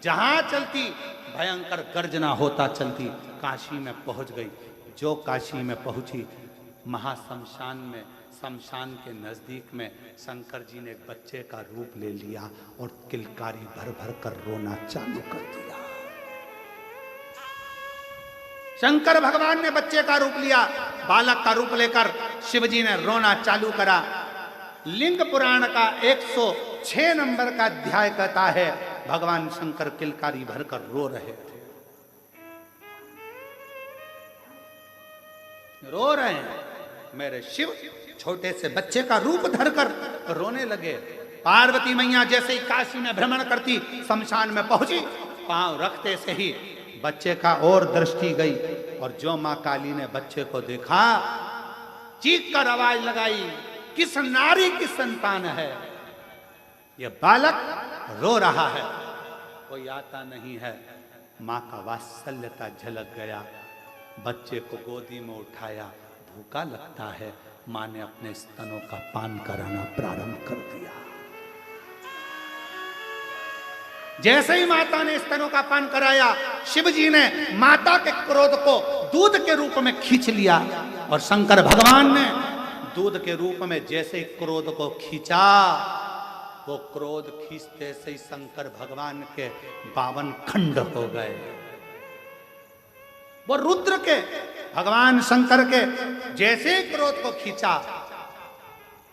जहां चलती भयंकर गर्जना होता चलती। काशी में पहुंच गई। जो काशी में पहुंची, महाशमशान में, शमशान के नजदीक में शंकर जी ने एक बच्चे का रूप ले लिया और किलकारी भर भर कर रोना चालू कर दिया। शंकर भगवान ने बच्चे का रूप लिया, बालक का रूप लेकर शिवजी ने रोना चालू करा। लिंग पुराण का 106 नंबर का अध्याय कहता है, भगवान शंकर किलकारी भरकर रो रहे थे, रो रहे हैं। मेरे शिव छोटे से बच्चे का रूप धरकर रोने लगे। पार्वती मैया जैसे ही काशी में भ्रमण करती, शमशान में पहुंची, पांव रखते से ही बच्चे का और दृष्टि गई, और जो मां काली ने बच्चे को देखा, चीख कर आवाज लगाई, किस नारी की संतान है? यह बालक रो रहा है, कोई आता नहीं है। मां का वात्सल्यता झलक गया, बच्चे को गोदी में उठाया, भूखा लगता है। मां ने अपने स्तनों का पान कराना प्रारंभ कर दिया। जैसे ही माता ने स्तनों का पान कराया, शिव जी ने माता के क्रोध को दूध के रूप में खींच लिया, और शंकर भगवान ने दूध के रूप में जैसे ही क्रोध को खींचा, वो क्रोध खींचते से ही शंकर भगवान के 52 खंड हो गए। वो रुद्र के, भगवान शंकर के जैसे क्रोध को खींचा,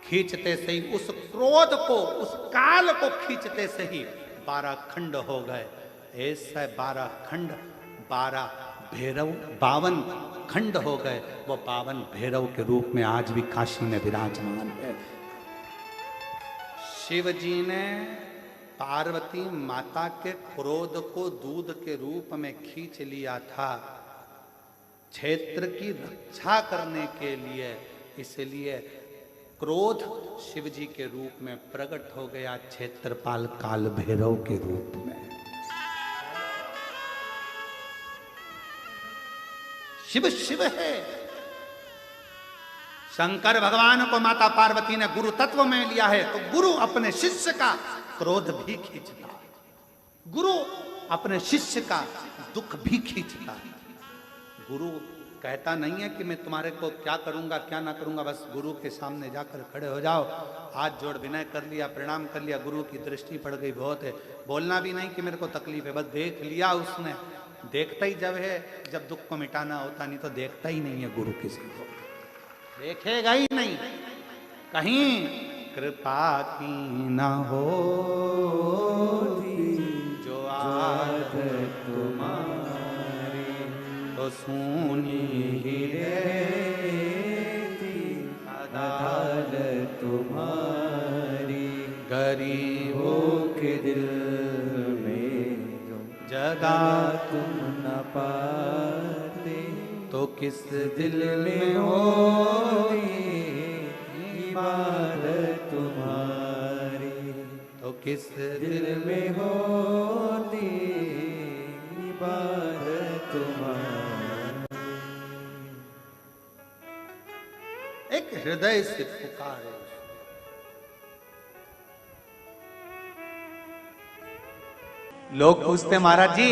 खींचते से ही उस क्रोध को, उस काल को खींचते से ही 12 खंड हो गए। ऐसे 12 खंड, 12 भैरव, 52 खंड हो गए। वो 52 भैरव के रूप में आज भी काशी में विराजमान है। शिव जी ने पार्वती माता के क्रोध को दूध के रूप में खींच लिया था, क्षेत्र की रक्षा करने के लिए। इसलिए क्रोध शिव जी के रूप में प्रकट हो गया, क्षेत्रपाल काल भैरव के रूप में। शिव शिव है। शंकर भगवान को माता पार्वती ने गुरु तत्व में लिया है, तो गुरु अपने शिष्य का क्रोध भी खींचता है, गुरु अपने शिष्य का दुख भी खींचता है। गुरु कहता नहीं है कि मैं तुम्हारे को क्या करूंगा क्या ना करूंगा, बस गुरु के सामने जाकर खड़े हो जाओ, हाथ जोड़ विनय कर लिया, प्रणाम कर लिया, गुरु की दृष्टि पड़ गई, बहुत है। बोलना भी नहीं कि मेरे को तकलीफ है, बस देख लिया उसने। देखता ही जब है जब दुख को मिटाना होता, नहीं तो देखता ही नहीं है गुरु किसी को, देखेगा ही नहीं। कहीं कृपा की न हो जो आदत तुम्हारी, तो सुनी ही रहती अदालत तुम्हारी। गरीबों के दिल में जगा तुम न पाते, तो किस दिल में होती इबादत तुम्हारी, तो किस दिल में होती इबादत तुम्हारी। एक हृदय से पुकार है। लोग पूछते महाराज जी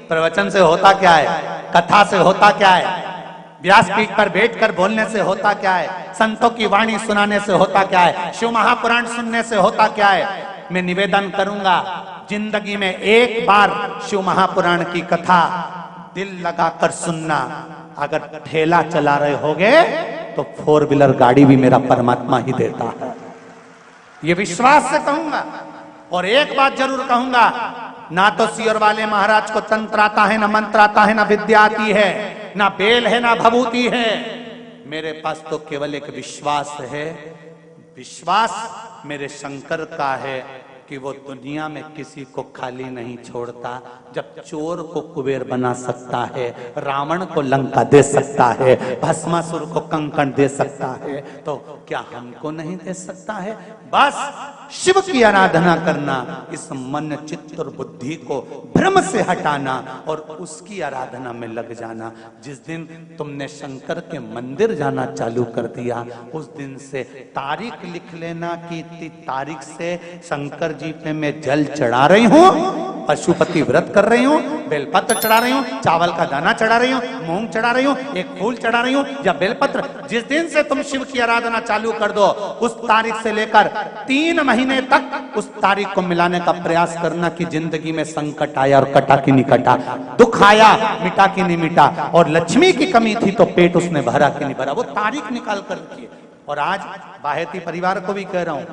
प्रवचन से होता क्या है, कथा से होता क्या है, व्यासपीठ पर बैठकर बोलने से होता क्या है, संतों की वाणी सुनाने से होता क्या है, शिव महापुराण सुनने से होता क्या है। मैं निवेदन करूंगा, जिंदगी में एक बार शिव महापुराण की कथा दिल लगाकर सुनना। अगर ठेला चला रहे होगे तो 4 व्हीलर गाड़ी भी मेरा परमात्मा ही देता है, ये विश्वास से कहूंगा। और एक बात जरूर कहूंगा, ना तो सियोर वाले महाराज को तंत्र आता है, ना मंत्र आता है, ना विद्या आती है, ना बेल है, ना भभूति है। मेरे पास तो केवल एक विश्वास है। विश्वास मेरे शंकर का है कि वो दुनिया में किसी को खाली नहीं छोड़ता। जब चोर को कुबेर बना सकता है, रावण को लंका दे सकता है, भस्मासुर को कंकण दे सकता है, तो क्या हमको नहीं दे सकता है? बस शिव की आराधना करना, इस मन चित्त और बुद्धि को भ्रम से हटाना और उसकी आराधना में लग जाना। जिस दिन तुमने शंकर के मंदिर जाना चालू कर दिया, उस दिन से तारीख लिख लेना कि इतनी तारीख से शंकर जी पे मैं जल चढ़ा रही हूँ, पशुपति व्रत कर रही हूँ, बेलपत्र चढ़ा रही हूँ, चावल का दाना चढ़ा रही हूँ, मूंग चढ़ा रही हूँ, एक फूल चढ़ा रही हूँ या बेलपत्र। जिस दिन से तुम शिव की आराधना चालू कर दो, उस तारीख से लेकर 3 महीने तक उस तारीख को मिलाने का प्रयास करना कि जिंदगी में संकट आया और कटा कि नहीं कटा, दुख आया मिटा कि नहीं मिटा, और लक्ष्मी की कमी थी तो पेट उसने भरा कि नहीं भरा, वो तारीख निकाल कर रखिए। और आज बाहेती परिवार को भी कह रहा हूं,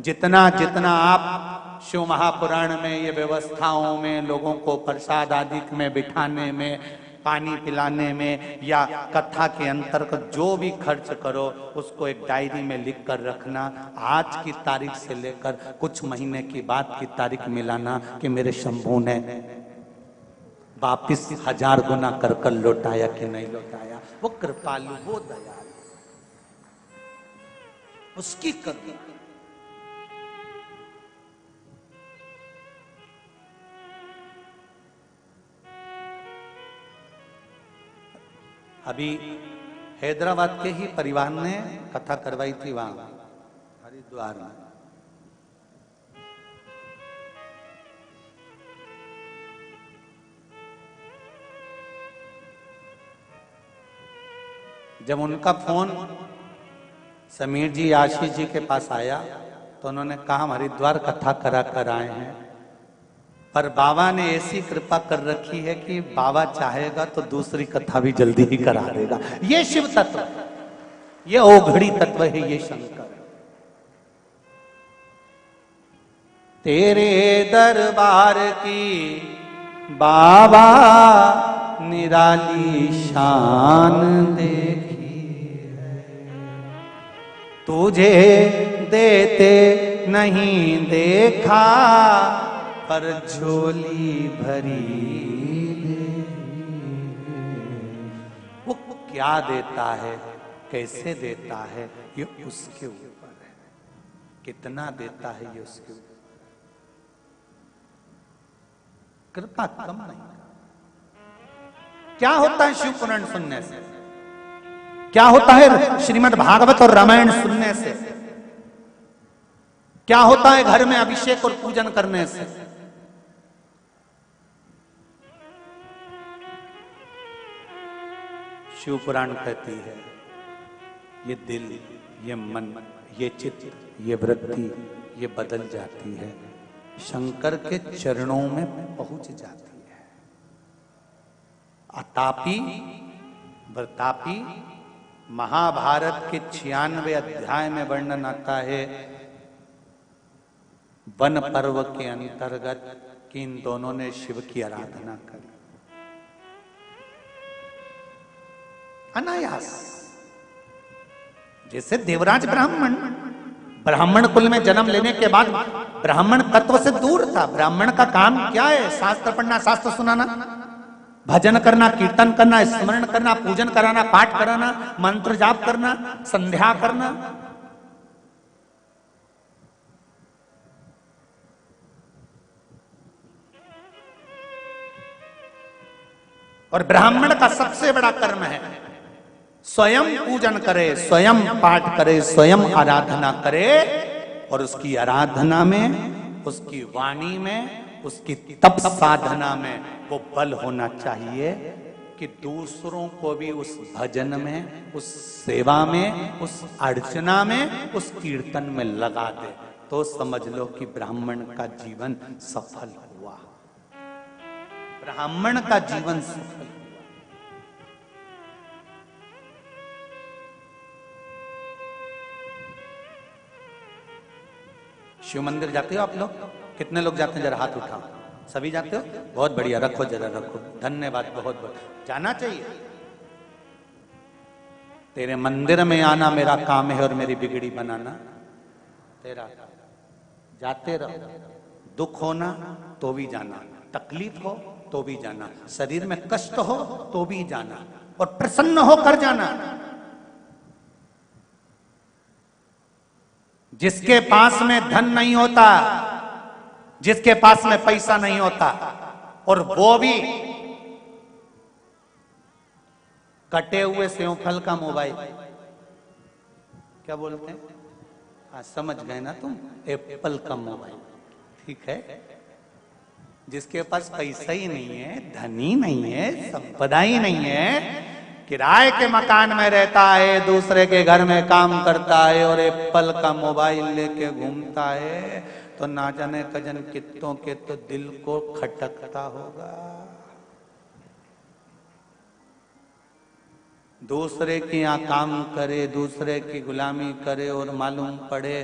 जितना जितना आप शिव महापुराण में ये व्यवस्थाओं में लोगों को प्रसाद आदि में बिठाने में पानी पिलाने में या कथा के अंतर्गत जो भी खर्च करो उसको एक डायरी में लिख कर रखना। आज की तारीख से लेकर कुछ महीने की बाद की तारीख मिलाना कि मेरे शंभू ने वापिस 1000 गुना कर कर लौटाया कि नहीं लौटाया। वो कृपालु, वो दयालु, उसकी करुणा। अभी हैदराबाद के ही परिवार ने कथा करवाई थी वहां हरिद्वार में। जब उनका फोन समीर जी, आशीष जी के पास आया तो उन्होंने कहा हम हरिद्वार कथा करा कर आए हैं, पर बाबा ने ऐसी कृपा कर रखी है कि बाबा चाहेगा तो दूसरी कथा भी जल्दी ही करा देगा। ये शिव तत्व, ये ओघड़ी तत्व है, ये शंकर। तेरे दरबार की बाबा निराली शान देखी है, तुझे देते नहीं देखा पर झोली भरी। वो क्या देता है, कैसे देता है, ये उसके ऊपर है। कितना देता है ये उसके ऊपर। कृपा कम नहीं। क्या होता है शिव पुराण सुनने से, क्या होता है श्रीमद् भागवत और रामायण सुनने से, क्या होता है घर में अभिषेक और पूजन करने से। शिव पुराण कहती है ये दिल, ये मन, ये चित्त, ये वृत्ति, ये बदल जाती है, शंकर के चरणों में पहुंच जाती है। अतापी वृतापी महाभारत के 96 अध्याय में वर्णन आता है वन पर्व के अंतर्गत कि इन दोनों ने शिव की आराधना करी अनायास। जैसे देवराज ब्राह्मण कुल में जन्म लेने के बाद ब्राह्मण तत्व से दूर था। ब्राह्मण का काम क्या है? शास्त्र पढ़ना, शास्त्र सुनाना, भजन करना, कीर्तन करना, स्मरण करना, पूजन कराना, पाठ कराना, मंत्र जाप करना, संध्या करना। और ब्राह्मण का सबसे बड़ा कर्म है स्वयं पूजन करे, स्वयं पाठ करे, स्वयं आराधना करे। और उसकी आराधना में, उसकी वाणी में, उसकी तप साधना में वो बल होना चाहिए कि दूसरों को भी उस भजन में, उस सेवा में, उस अर्चना में, उस कीर्तन में लगा दे। तो समझ लो कि ब्राह्मण का जीवन सफल हुआ, ब्राह्मण का जीवन सफल। शिव मंदिर जाते हो आप लोग? कितने लोग जाते हैं? जरा हाथ उठाओ। सभी जाते हो? बहुत बढ़िया, रखो जरा रखो, धन्यवाद, बहुत बहुत। जाना चाहिए। तेरे मंदिर में आना मेरा काम है और मेरी बिगड़ी बनाना तेरा। जाते रहो। दुख होना तो भी जाना, तकलीफ हो तो भी जाना, शरीर में कष्ट हो तो भी जाना, और प्रसन्न होकर जाना। जिसके पास में धन नहीं होता, जिसके पास में पैसा नहीं होता, और वो भी कटे हुए सेवफल का मोबाइल, क्या बोलते हैं, हाँ समझ गए ना तुम, एप्पल का मोबाइल, ठीक है। जिसके पास पैसा ही नहीं है, धन ही नहीं है, संपदा ही नहीं है, किराए के मकान में रहता है, दूसरे के घर में काम करता है और एप्पल का मोबाइल लेके घूमता है, तो ना जाने कजन कित्तों के तो दिल को खटकता होगा। दूसरे के यहाँ काम करे, दूसरे की गुलामी करे और मालूम पड़े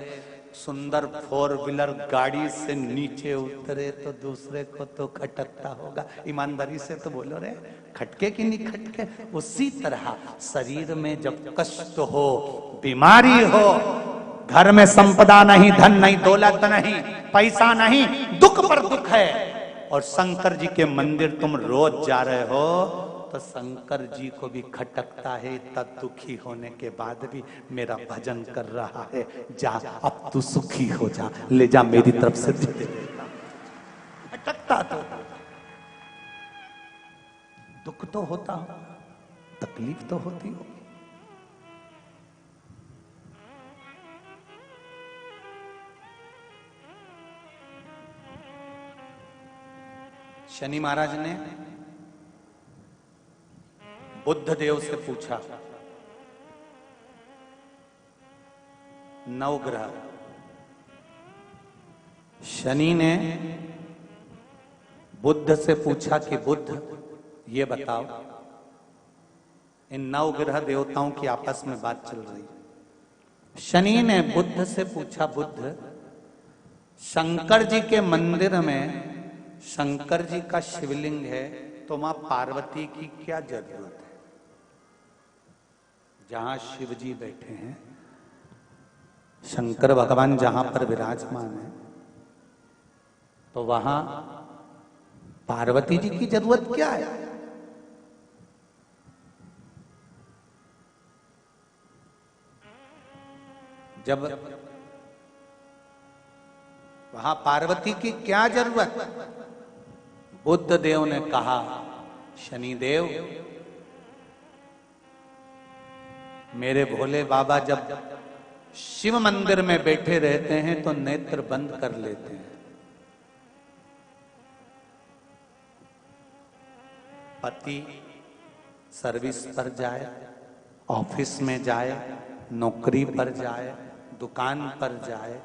सुंदर 4 व्हीलर गाड़ी से नीचे उतरे तो दूसरे को तो खटकता होगा। ईमानदारी से तो बोलो रे, खटके कि नहीं खटके। उसी तरह शरीर में जब कष्ट हो, बीमारी हो, घर में संपदा नहीं, धन नहीं, दौलत नहीं, पैसा नहीं, दुख पर दुख है, और शंकर जी के मंदिर तुम रोज जा रहे हो, तो शंकर जी को भी खटकता है, इतना दुखी होने के बाद भी मेरा भजन कर रहा है। जा अब तू सुखी हो जा, ले जा मेरी तरफ से दे देता। खटकता तो दुख तो होता हो, तकलीफ तो होती हो। शनि महाराज ने बुद्ध देव से पूछा, नवग्रह, शनि ने बुद्ध से पूछा कि बुद्ध ये बताओ, इन नवग्रह देवताओं की आपस में बात चल रही है। शनि ने बुद्ध से पूछा, बुद्ध शंकर जी के मंदिर में शंकर जी का शिवलिंग है, तो मां पार्वती की क्या जरूरत है? जहां शिव जी बैठे हैं, शंकर भगवान जहां पर विराजमान है, तो वहां पार्वती जी की जरूरत क्या है? जब वहां पार्वती की क्या जरूरत? बुद्ध देव ने कहा, शनिदेव, मेरे भोले बाबा जब शिव मंदिर में बैठे रहते हैं तो नेत्र बंद कर लेते हैं। पति सर्विस पर जाए, ऑफिस में जाए, नौकरी पर जाए, दुकान पर जाए,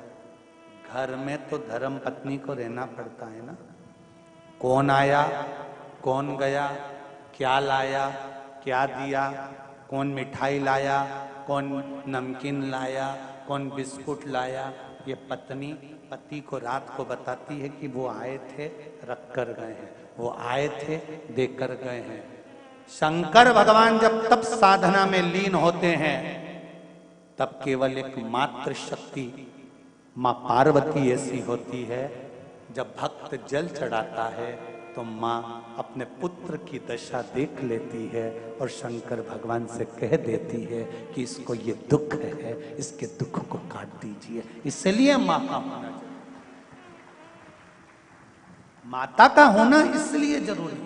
घर में तो धर्म पत्नी को रहना पड़ता है ना। कौन आया, कौन गया, क्या लाया, क्या दिया, कौन मिठाई लाया, कौन नमकीन लाया, कौन बिस्कुट लाया, ये पत्नी पति को रात को बताती है कि वो आए थे, रख कर गए हैं, वो आए थे, देकर गए हैं। शंकर भगवान जब तप साधना में लीन होते हैं, तब केवल एक मात्र शक्ति मां पार्वती ऐसी होती है, जब भक्त जल चढ़ाता है तो मां अपने पुत्र की दशा देख लेती है और शंकर भगवान से कह देती है कि इसको ये दुख है, इसके दुख को काट दीजिए। इसलिए मां का होना जरूरी, माता का होना इसलिए जरूरी है।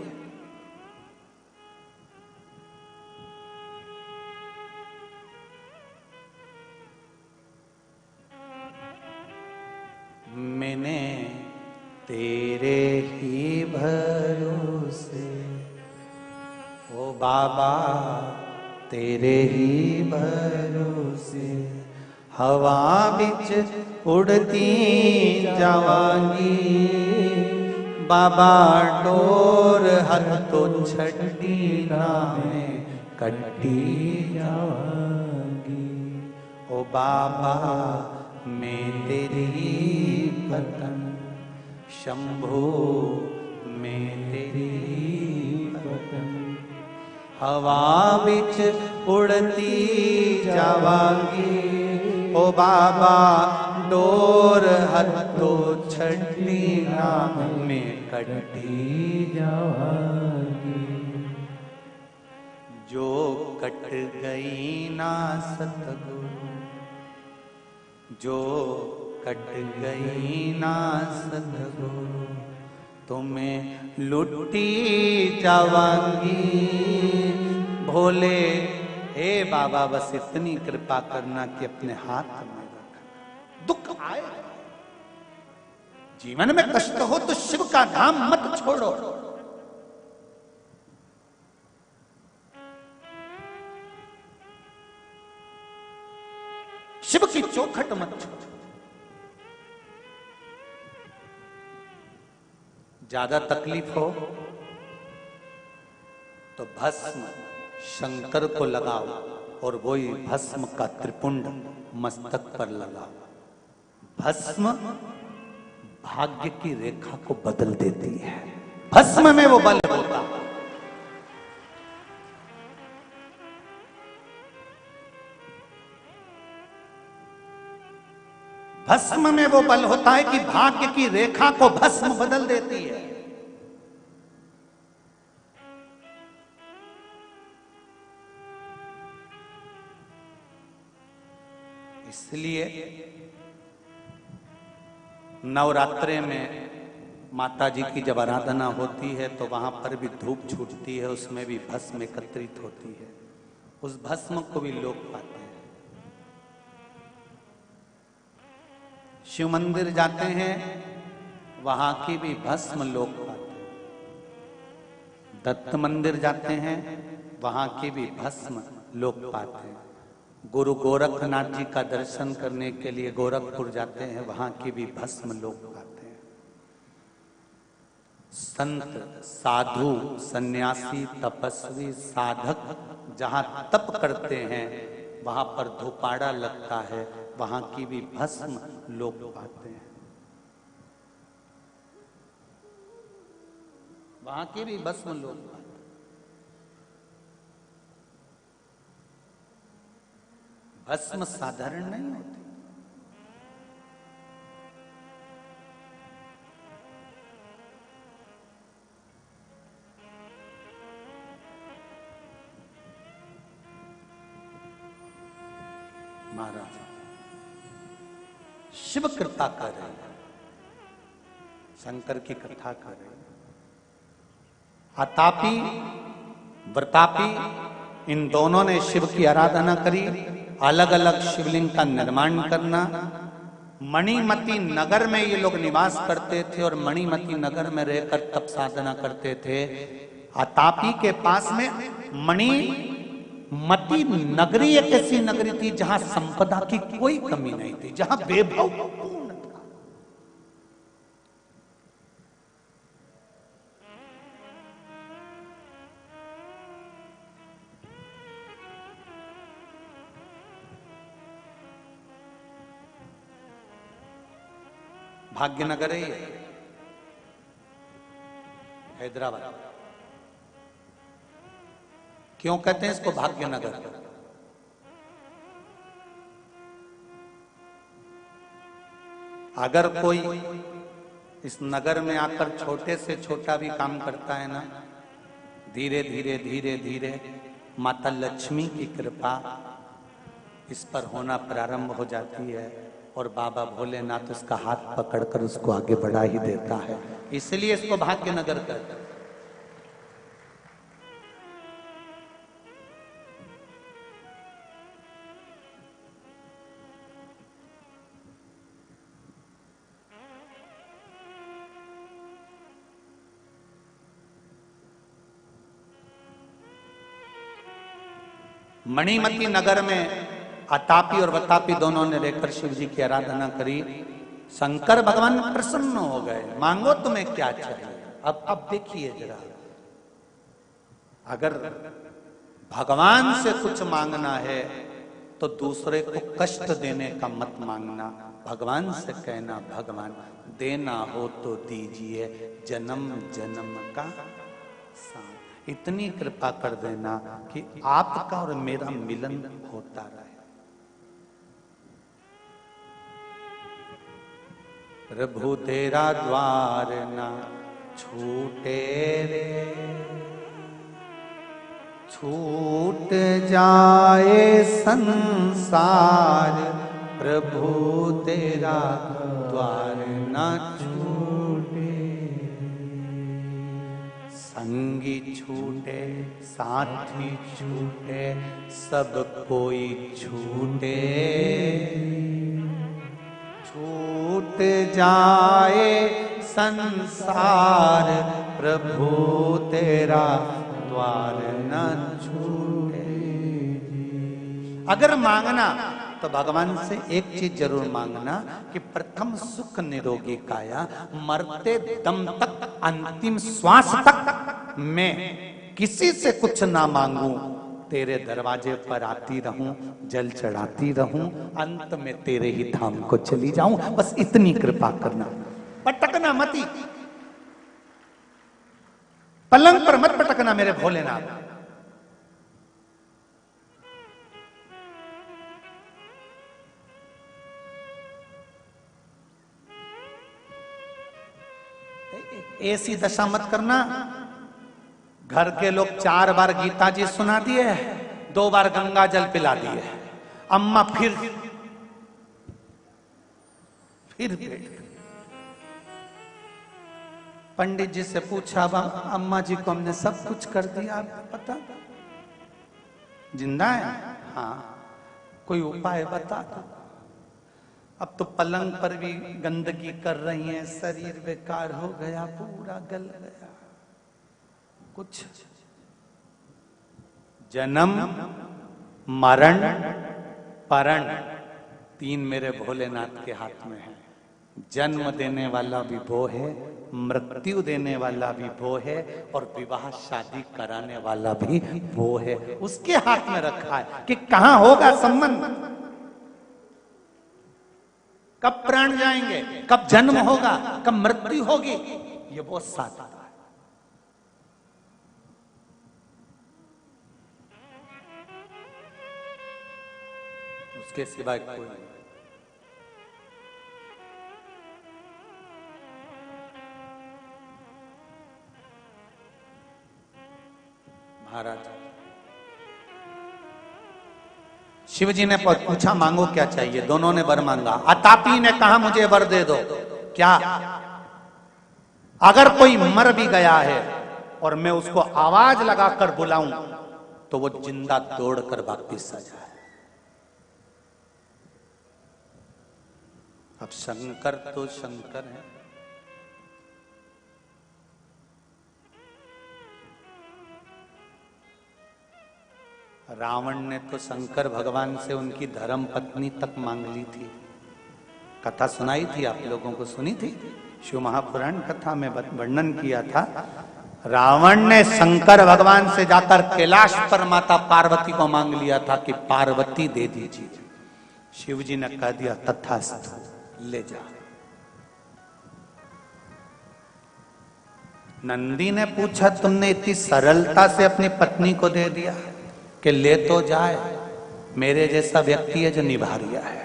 मैंने तेरे ही भरोसे, ओ बाबा तेरे ही भरोसे, हवा बिच उड़ती जावांगी, बाबा डोर हर तो छड़ी में कट्टी जावांगी। ओ बाबा मैं तेरी पतन, शंभो मैं तेरी पतन, हवा बिच उड़ती जावांगी, ओ बाबा डोर हथो छड़ी नाम में कटी जावांगी। जो कट गई ना सतगुरु, जो कट गई ना सतगुरु, तुम्हें लुटी जावांगी। भोले हे बाबा बस इतनी कृपा करना कि अपने हाथ में रखना। दुख आए, जीवन में कष्ट हो तो शिव का नाम मत छोड़ो। शिव की चौखट मत छोड़ो। ज्यादा तकलीफ हो तो भस्म शंकर को लगाओ और वही भस्म का त्रिपुंड मस्तक पर लगाओ। भस्म भाग्य की रेखा को बदल देती है। भस्म में वो बल होता है। भस्म में वो बल होता है कि भाग्य की रेखा को भस्म बदल देती है। इसलिए नवरात्रे में माता जी की जब आराधना होती है तो वहां पर भी धूप छूटती है, उसमें भी भस्म एकत्रित होती है। उस भस्म को भी लोग पाते हैं। शिव मंदिर जाते हैं, वहां की भी भस्म लोग पाते हैं। दत्त मंदिर जाते हैं, वहां की भी भस्म लोग पाते हैं। गुरु गोरखनाथ जी का दर्शन करने के लिए गोरखपुर जाते हैं, वहां की भी भस्म लोग पाते हैं। संत, साधु, सन्यासी, तपस्वी, साधक जहां तप करते हैं, वहां पर धूपाड़ा लगता है, वहां की भी भस्म लोग पाते हैं। वहां की भी भस्म लोग पाते हैं। भस्म साधारण नहीं होती। महाराज शिव कृपा कर रहे हैं, शंकर की कथा कर रहे हैं। आतापी व्रतापी इन दोनों ने शिव की आराधना करी। अलग अलग शिवलिंग का निर्माण करना। मणिमती नगर में ये लोग निवास करते थे और मणिमती नगर में रहकर तप साधना करते थे। आतापी के पास में मणिमती नगरी एक ऐसी नगरी थी जहां संपदा की कोई कमी नहीं थी, जहां वैभव पूर्ण था। भाग्यनगर है ये, हैदराबाद। क्यों कहते हैं इसको भाग्यनगर? अगर कोई इस नगर में आकर छोटे से छोटा भी काम करता है ना, धीरे धीरे धीरे धीरे माता लक्ष्मी की कृपा इस पर होना प्रारंभ हो जाती है और बाबा भोलेनाथ उसका हाथ पकड़कर उसको आगे बढ़ा ही देता है। इसलिए इसको भाग्यनगर कहते हैं। मणिमती नगर में आतापी और वतापी दोनों ने रहकर शिव जी की आराधना करी। शंकर भगवान प्रसन्न हो गए। मांगो तुम्हें क्या चाहिए। अब देखिए जरा, अगर भगवान से कुछ मांगना है तो दूसरे को कष्ट देने का मत मांगना। भगवान से कहना, भगवान देना हो तो दीजिए, जन्म जन्म का साथ इतनी कृपा कर देना कि आपका और मेरा मिलन होता रहे। प्रभु तेरा द्वार ना छूटे रे, छूट जाए संसार। प्रभु तेरा द्वार ना छूटे, संगी छूटे साथी छूटे सब कोई छूटे। छूट जाए संसार प्रभु तेरा द्वार न छूटे। अगर मांगना तो भगवान से एक चीज जरूर मांगना कि प्रथम सुख निरोगी काया, मरते दम तक अंतिम श्वास तक मैं किसी से कुछ ना मांगू, तेरे दरवाजे पर आती रहूं, जल चढ़ाती रहूं, अंत में तेरे ही धाम को चली जाऊं, बस इतनी कृपा करना। पटकना मती, पलंग पर मत पटकना मेरे भोलेनाथ। ऐसी दशा मत करना। घर के लोग 4 बार गीता जी सुना दिए, 2 बार गंगा जल पिला दिए, अम्मा फिर पंडित जी से पूछा, अम्मा जी को हमने सब कुछ कर दिया, आपको पता जिंदा है? हाँ, कोई उपाय बता दो। अब तो पलंग पर भी गंदगी कर रही हैं, शरीर बेकार हो गया, पूरा गल गया। कुछ जन्म मरण परण 3 मेरे भोलेनाथ के हाथ में है। जन्म देने वाला भी वो है, मृत्यु देने वाला भी वो है, और विवाह शादी कराने वाला भी वो है। उसके हाथ में रखा है कि कहां होगा संबंध, कब प्राण जाएंगे, कब जन्म होगा, कब मृत्यु होगी, ये बहुत साधा है। उसके सिवाय कोई नहीं। महाराज शिव जी ने पूछा मांगो क्या चाहिए, दोनों ने वर मांगा। अतापी ने कहा मुझे वर दे दो। क्या? अगर कोई मर भी गया है और मैं उसको आवाज लगाकर बुलाऊं तो वो जिंदा दौड़कर वापिस आ जाए। अब शंकर तो शंकर है, रावण ने तो शंकर भगवान से उनकी धर्म पत्नी तक मांग ली थी। कथा सुनाई थी, आप लोगों को सुनी थी, शिव महापुराण कथा में वर्णन किया था। रावण ने शंकर भगवान से जाकर कैलाश पर माता पार्वती को मांग लिया था कि पार्वती दे दीजिए। शिव जी ने कह दिया तथास्तु, ले जा। नंदी ने पूछा तुमने इतनी सरलता से अपनी पत्नी को दे दिया कि ले तो जाए, मेरे जैसा व्यक्ति है जो निभा रिया है,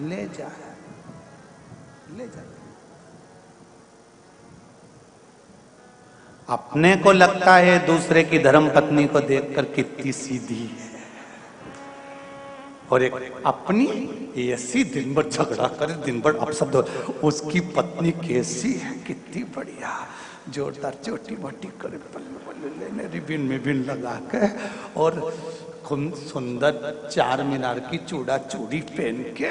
ले जा, ले जा। अपने को लगता है दूसरे की धर्म पत्नी को देखकर कितनी सीधी है, और एक अपनी ऐसी दिन भर झगड़ा करे, दिन भर अपशब्द, उसकी पत्नी कैसी है, कितनी बढ़िया, जोरदार चोटी मोटी करे, पल्लू पल्लू लेने रिबिन में बिन लगा के, और सुंदर 4 मीनार की चूड़ा चूड़ी पहन के,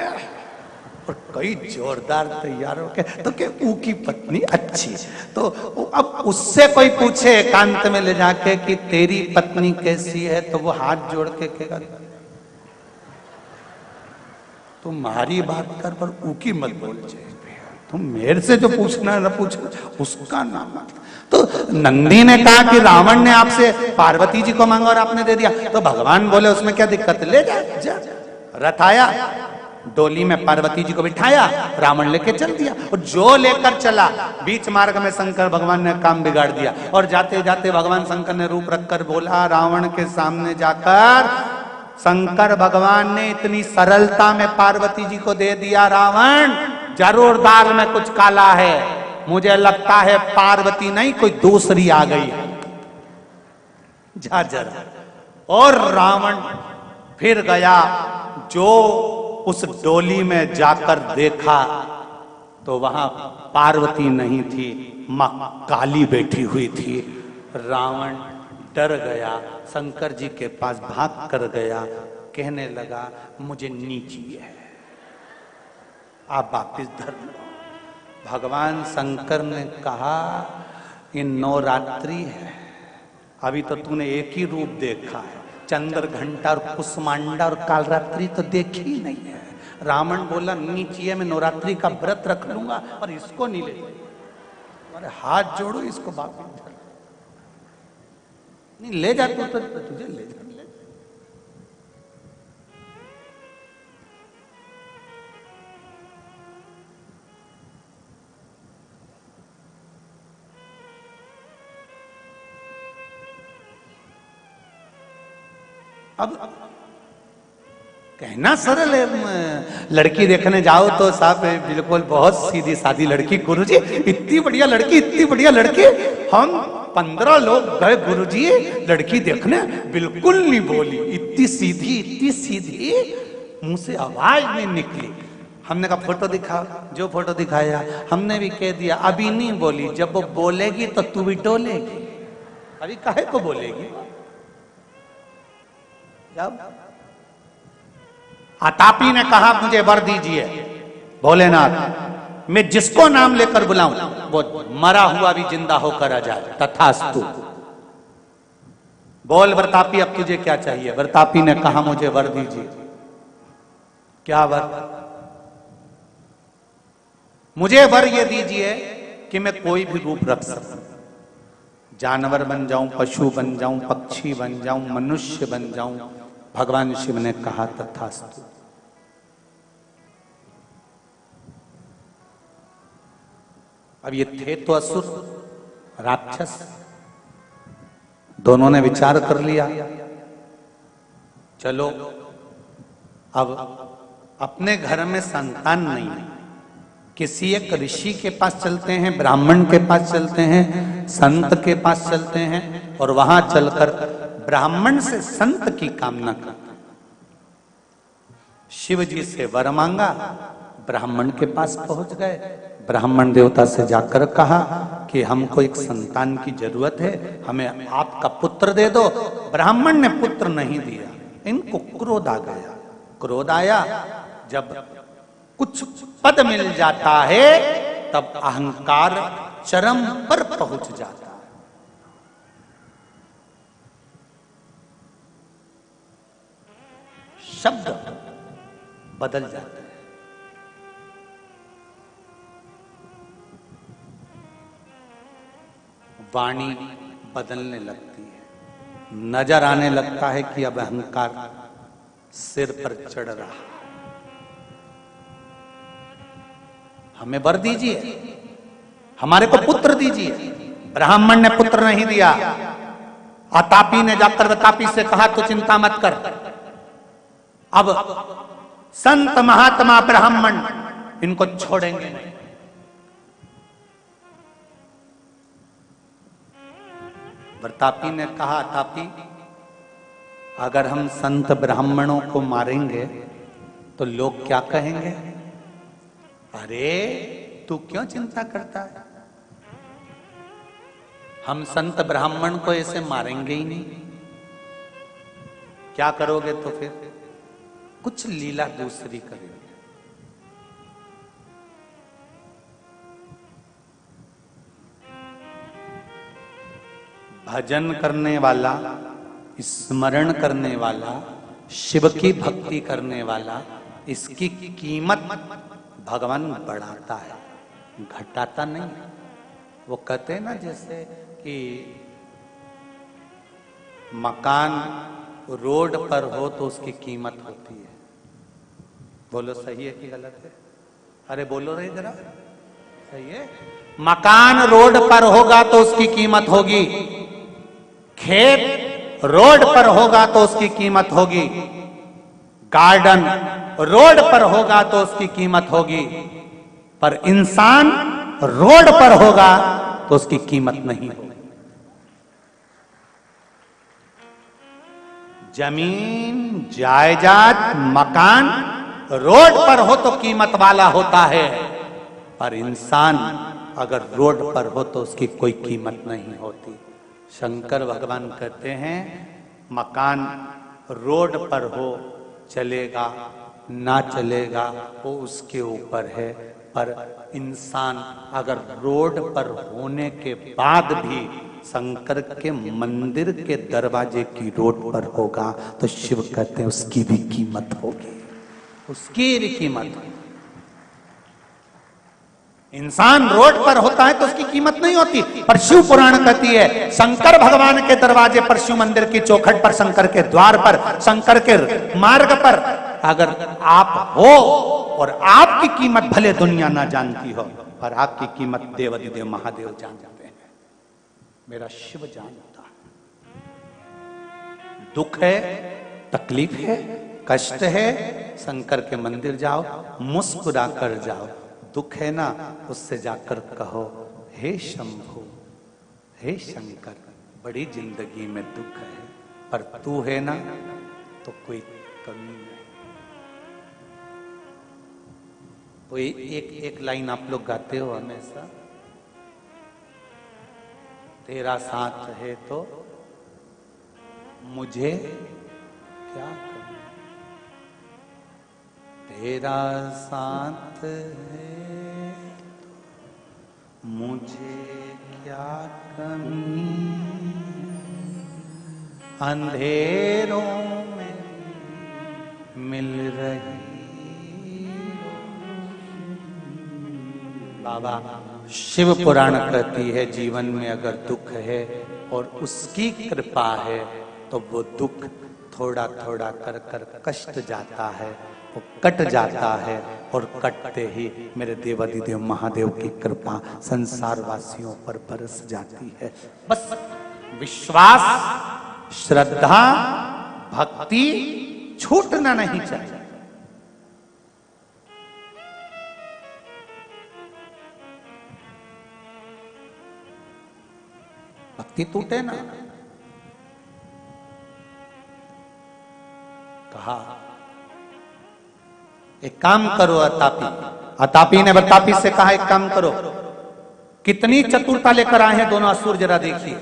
और कई जोरदार तैयार होके, तो क्या ऊ की पत्नी अच्छी। तो अब उससे कोई पूछे एकांत में ले जाके कि तेरी पत्नी कैसी है, तो वो हाथ जोड़ के कहेगा तुम्हारी बात कर पर ऊकी मत बोल जाए, तुम मेरे से जो पूछना है ना पूछो, उसका नाम मत। तो नंदी ने कहा कि रावण ने आपसे पार्वती जी को मांगा और आपने दे दिया, तो भगवान बोले उसमें क्या दिक्कत, ले जा। रथ आया, डोली में पार्वती जी को बिठाया, रावण लेके चल दिया, और जो लेकर चला बीच मार्ग में शंकर भगवान ने काम बिगाड़ दिया। और जाते जाते भगवान शंकर ने रूप रखकर बोला, रावण के सामने जाकर शंकर भगवान ने इतनी सरलता में पार्वती जी को दे दिया, रावण जरूर दाल में कुछ काला है, मुझे लगता है पार्वती नहीं कोई दूसरी आ गई है, जा जरा। और रावण फिर गया, जो उस डोली में जाकर देखा तो वहां पार्वती नहीं थी, मां काली बैठी हुई थी। रावण डर गया, शंकर जी के पास भाग कर गया, कहने लगा मुझे नीची है, आप वापिस धर लो। भगवान शंकर ने कहा ये नवरात्रि है, अभी तो तूने एक ही रूप देखा है, चंद्र घंटा और कुसमांडा और कालरात्रि तो देखी ही नहीं है। रावण बोला नीची है, मैं नवरात्रि का व्रत रख लूंगा और इसको नहीं ले, अरे हाथ जोड़ो इसको वापिस धर। नहीं ले जा तू, तो तुझे ले जा। अब कहना सरल है, लड़की देखने जाओ तो साहब बिल्कुल बहुत सीधी सादी लड़की, गुरुजी इतनी बढ़िया लड़की, इतनी बढ़िया लड़की, हम 15 लोग गए गुरुजी लड़की देखने, बिल्कुल नहीं बोली, इतनी सीधी, मुंह से आवाज नहीं निकली। हमने कहा फोटो दिखाओ, जो फोटो दिखाया हमने भी कह दिया अभी नहीं बोली, जब वो बोलेगी तो तू भी डोलेगी, अभी काहे को बोलेगी। जब आतापी ने कहा मुझे वर दीजिए भोलेनाथ, मैं जिसको नाम लेकर बुलाऊं वो मरा हुआ भी जिंदा होकर आ जाए, तथास्तु। बोल वरतापी अब तुझे क्या चाहिए। वरतापी ने कहा मुझे वर दीजिए। क्या वर? मुझे वर ये दीजिए कि मैं कोई भी रूप रख सकूं, जानवर बन जाऊं, पशु बन जाऊं, पक्षी बन जाऊं, मनुष्य बन जाऊं। भगवान शिव ने कहा तथास्तु। अब ये थे तो असुर राक्षस, दोनों ने विचार कर लिया, चलो अब अपने घर में संतान नहीं है, किसी एक ऋषि के पास चलते हैं, ब्राह्मण के पास चलते हैं, संत के पास चलते हैं, और वहां चलकर ब्राह्मण से संत की कामना करते। शिव जी से वर मांगा, ब्राह्मण के पास पहुंच गए, ब्राह्मण देवता से जाकर कहा कि हमको एक संतान की जरूरत है, हमें आपका पुत्र दे दो। ब्राह्मण ने पुत्र नहीं दिया, इनको क्रोध आ गया। क्रोध आया, जब कुछ पद मिल जाता है तब अहंकार चरम पर पहुंच जाता है। शब्द बदल जाते हैं। वाणी बदलने लगती है, नजर आने लगता है कि अब अहंकार सिर पर चढ़ रहा। हमें वर दीजिए, हमारे को पुत्र दीजिए। ब्राह्मण ने पुत्र नहीं दिया। आतापी ने जाकर वरतापी से कहा तो चिंता मत कर, अब संत महात्मा ब्राह्मण इनको छोड़ेंगे नहीं। वरतापी ने कहा आतापी, अगर हम संत ब्राह्मणों को मारेंगे तो लोग क्या कहेंगे? अरे तू क्यों चिंता करता है, हम संत ब्राह्मण को ऐसे मारेंगे ही नहीं। क्या करोगे तो फिर? कुछ लीला दूसरी करेंगे। भजन करने वाला, स्मरण करने वाला, शिव की भक्ति करने वाला, इसकी कीमत भगवान बढ़ाता है, घटाता नहीं। वो कहते हैं ना जैसे कि मकान रोड पर हो तो उसकी कीमत होती है। बोलो सही है कि गलत है? अरे बोलो रे जरा, सही है। मकान रोड पर होगा तो उसकी कीमत होगी, खेत रोड पर होगा तो उसकी कीमत होगी, गार्डन रोड पर होगा तो उसकी कीमत होगी, पर इंसान रोड पर होगा तो उसकी कीमत नहीं होगी। जमीन, जायदाद, मकान रोड पर हो तो कीमत वाला होता है, पर इंसान अगर रोड पर हो तो उसकी कोई कीमत नहीं होती। शंकर भगवान कहते हैं मकान रोड पर हो चलेगा, ना चलेगा वो उसके ऊपर है, पर इंसान अगर रोड पर होने के बाद भी शंकर के मंदिर के दरवाजे की रोड पर होगा तो शिव कहते हैं उसकी भी कीमत होगी, उसकी भी कीमत होगी। इंसान रोड पर होता है तो उसकी कीमत नहीं होती। पर शिव पुराण कहती है शंकर भगवान के दरवाजे पर, शिव मंदिर की चौखट पर, शंकर के द्वार पर, शंकर के मार्ग पर अगर आप हो और आपकी कीमत भले दुनिया ना जानती हो, पर आपकी कीमत देवाधिदेव महादेव जानते हैं। मेरा शिव जानता है। दुख है, तकलीफ है, कष्ट है, शंकर के मंदिर जाओ, मुस्कुरा कर जाओ। दुख है ना, उससे जाकर कहो हे शंभु, हे शंकर, बड़ी जिंदगी में दुख है, पर तू है ना तो कोई कमी नहीं। तो एक लाइन आप लोग गाते हो हमेशा, तेरा साथ है तो मुझे क्या करना, तेरा साथ है तो मुझे क्या कमी, अंधेरों में मिल रही। बाबा शिव पुराण कहती है जीवन में अगर दुख है और उसकी कृपा है तो वो दुख थोड़ा थोड़ा कर कर कष्ट जाता है, वो कट जाता है, और कटते ही मेरे देवाधिदेव महादेव की कृपा संसार वासियों पर बरस जाती है। बस विश्वास, श्रद्धा, भक्ति छूटना नहीं चाहिए। भक्ति टूटे ना। कहा एक काम करो अतापी, अतापी ने बतापी से कहा एक काम करो। कितनी चतुरता लेकर आए हैं दोनों असुर, जरा देखिए।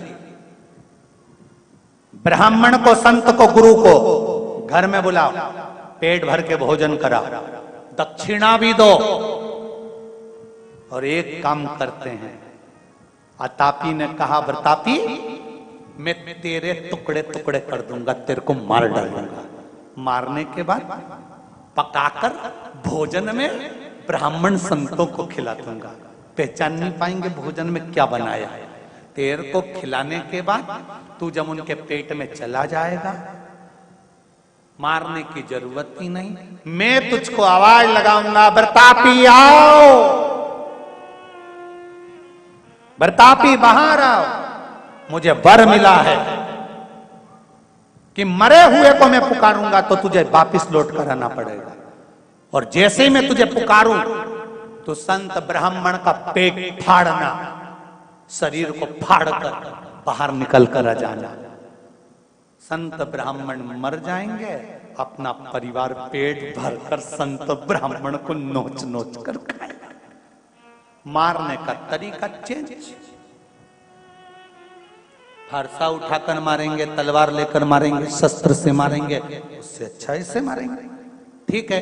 ब्राह्मण को, संत को, गुरु को घर में बुलाओ, पेट भर के भोजन कराओ, दक्षिणा भी दो, और एक काम करते हैं। अतापी ने कहा प्रतापी मैं तेरे टुकड़े टुकड़े कर दूंगा, तेरे को मार डालूंगा। मारने के बाद पकाकर भोजन में ब्राह्मण संतों को खिला दूंगा, पहचान नहीं पाएंगे भोजन में क्या बनाया है। तेरे को खिलाने के बाद तू जब उनके पेट में चला जाएगा, मारने की जरूरत ही नहीं, मैं तुझको आवाज लगाऊंगा, प्रतापी आओ, प्रतापी बाहर आओ। मुझे वर मिला है कि मरे हुए को मैं पुकारूंगा तो तुझे वापिस लौट कर आना पड़ेगा, और जैसे ही मैं तुझे पुकारूं तो संत ब्राह्मण का पेट फाड़ना, शरीर को फाड़कर बाहर निकल कर आ जाना। संत ब्राह्मण मर जाएंगे, अपना परिवार पेट भरकर संत ब्राह्मण को नोच नोच कर खाएगा। मारने का तरीका चेंज, फरसा उठाकर मारेंगे, तलवार लेकर मारेंगे, शस्त्र से मारेंगे, उससे अच्छा इससे मारेंगे। ठीक है,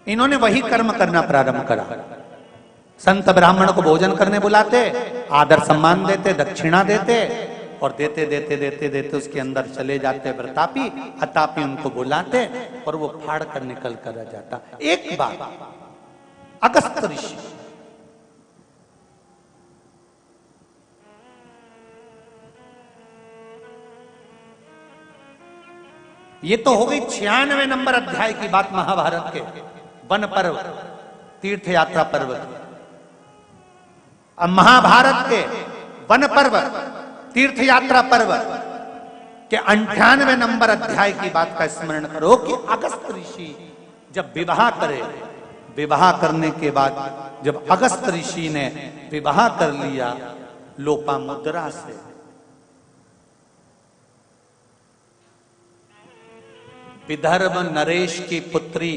इन्होंने वही कर्म करना प्रारंभ करा। संत ब्राह्मण को भोजन करने बुलाते, आदर सम्मान देते, दक्षिणा देते, और देते देते देते देते उसके अंदर चले जाते प्रतापी। अतापी उनको बुलाते और वो फाड़ कर निकल कर आ जाता। एक बार अगस्त ऋषि ये तो हो गई 96 नंबर अध्याय की बात महाभारत के वन पर्व, तीर्थ यात्रा पर्व की। अब महाभारत के वन पर्व, तीर्थ यात्रा पर्व के 98 नंबर अध्याय की बात का स्मरण करो कि अगस्त ऋषि जब विवाह करे, विवाह करने के बाद जब अगस्त ऋषि ने विवाह कर लिया लोपामुद्रा से, विदर्भ नरेश की पुत्री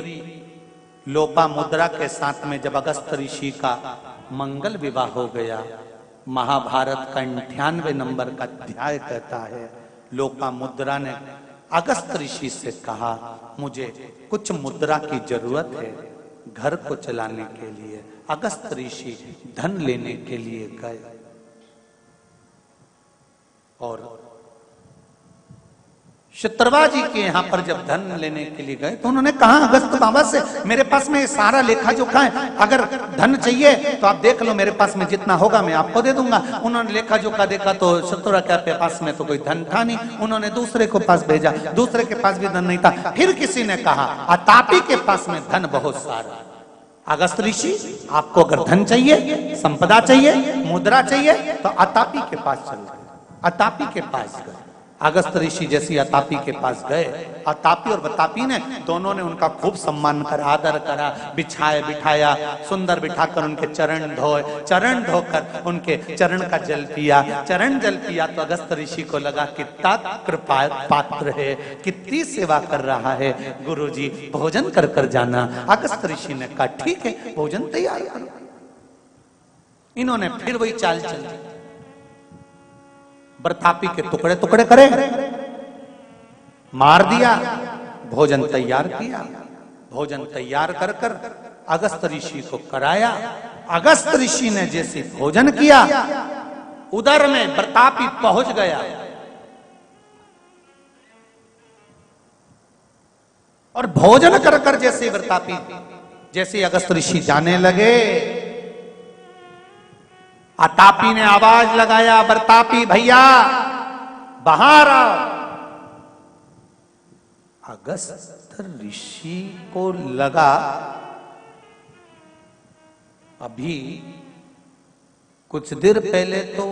लोपामुद्रा के साथ में जब अगस्त ऋषि का मंगल विवाह हो गया, महाभारत का 98 नंबर का अध्याय कहता है लोपामुद्रा ने अगस्त ऋषि से कहा मुझे कुछ मुद्रा की जरूरत है घर को चलाने के लिए। अगस्त ऋषि धन लेने के लिए गए और शत्रुवा जी के यहाँ पर जब धन लेने के लिए गए तो उन्होंने कहा अगस्त बाबा से मेरे पास में सारा लेखा जोखा है, अगर धन चाहिए तो आप देख लो, मेरे पास में जितना होगा मैं आपको दे दूंगा। उन्होंने लेखा जोखा देखा तो शत्रुवा के पास में तो कोई धन था नहीं। उन्होंने दूसरे को पास भेजा, दूसरे के पास भी धन नहीं था। फिर किसी ने कहा अतापी के पास में धन बहुत सारा। अगस्त ऋषि आपको अगर धन चाहिए, संपदा चाहिए, मुद्रा चाहिए तो अतापी के पास चल गए। अतापी के पास गए। अगस्त ऋषि जैसी अतापी के पास गए। अतापी और बतापी ने दोनों ने उनका खूब सम्मान करा, आदर करा, बिछाए बिठाया, सुंदर बिठाकर उनके चरण धोए, चरण धोकर उनके चरण का जल पिया। चरण जल पिया तो अगस्त ऋषि को लगा कितना कृपा पात्र है, कितनी सेवा कर रहा है, गुरुजी भोजन कर कर जाना। अगस्त ऋषि ने कहा ठीक है, भोजन तैयार करो। इन्होंने फिर वही चाल चल दी, बरतापी के टुकड़े टुकड़े करे, मार दिया, भोजन तैयार किया। भोजन तैयार कर कर अगस्त ऋषि को कराया। अगस्त ऋषि ने जैसे भोजन किया, उधर में बरतापी पहुंच गया और भोजन कर कर जैसे बरतापी, जैसे अगस्त ऋषि जाने लगे, अतापी ने आवाज लगाया बरतापी भैया बाहर आओ। अगस्त ऋषि को लगा अभी कुछ देर पहले तो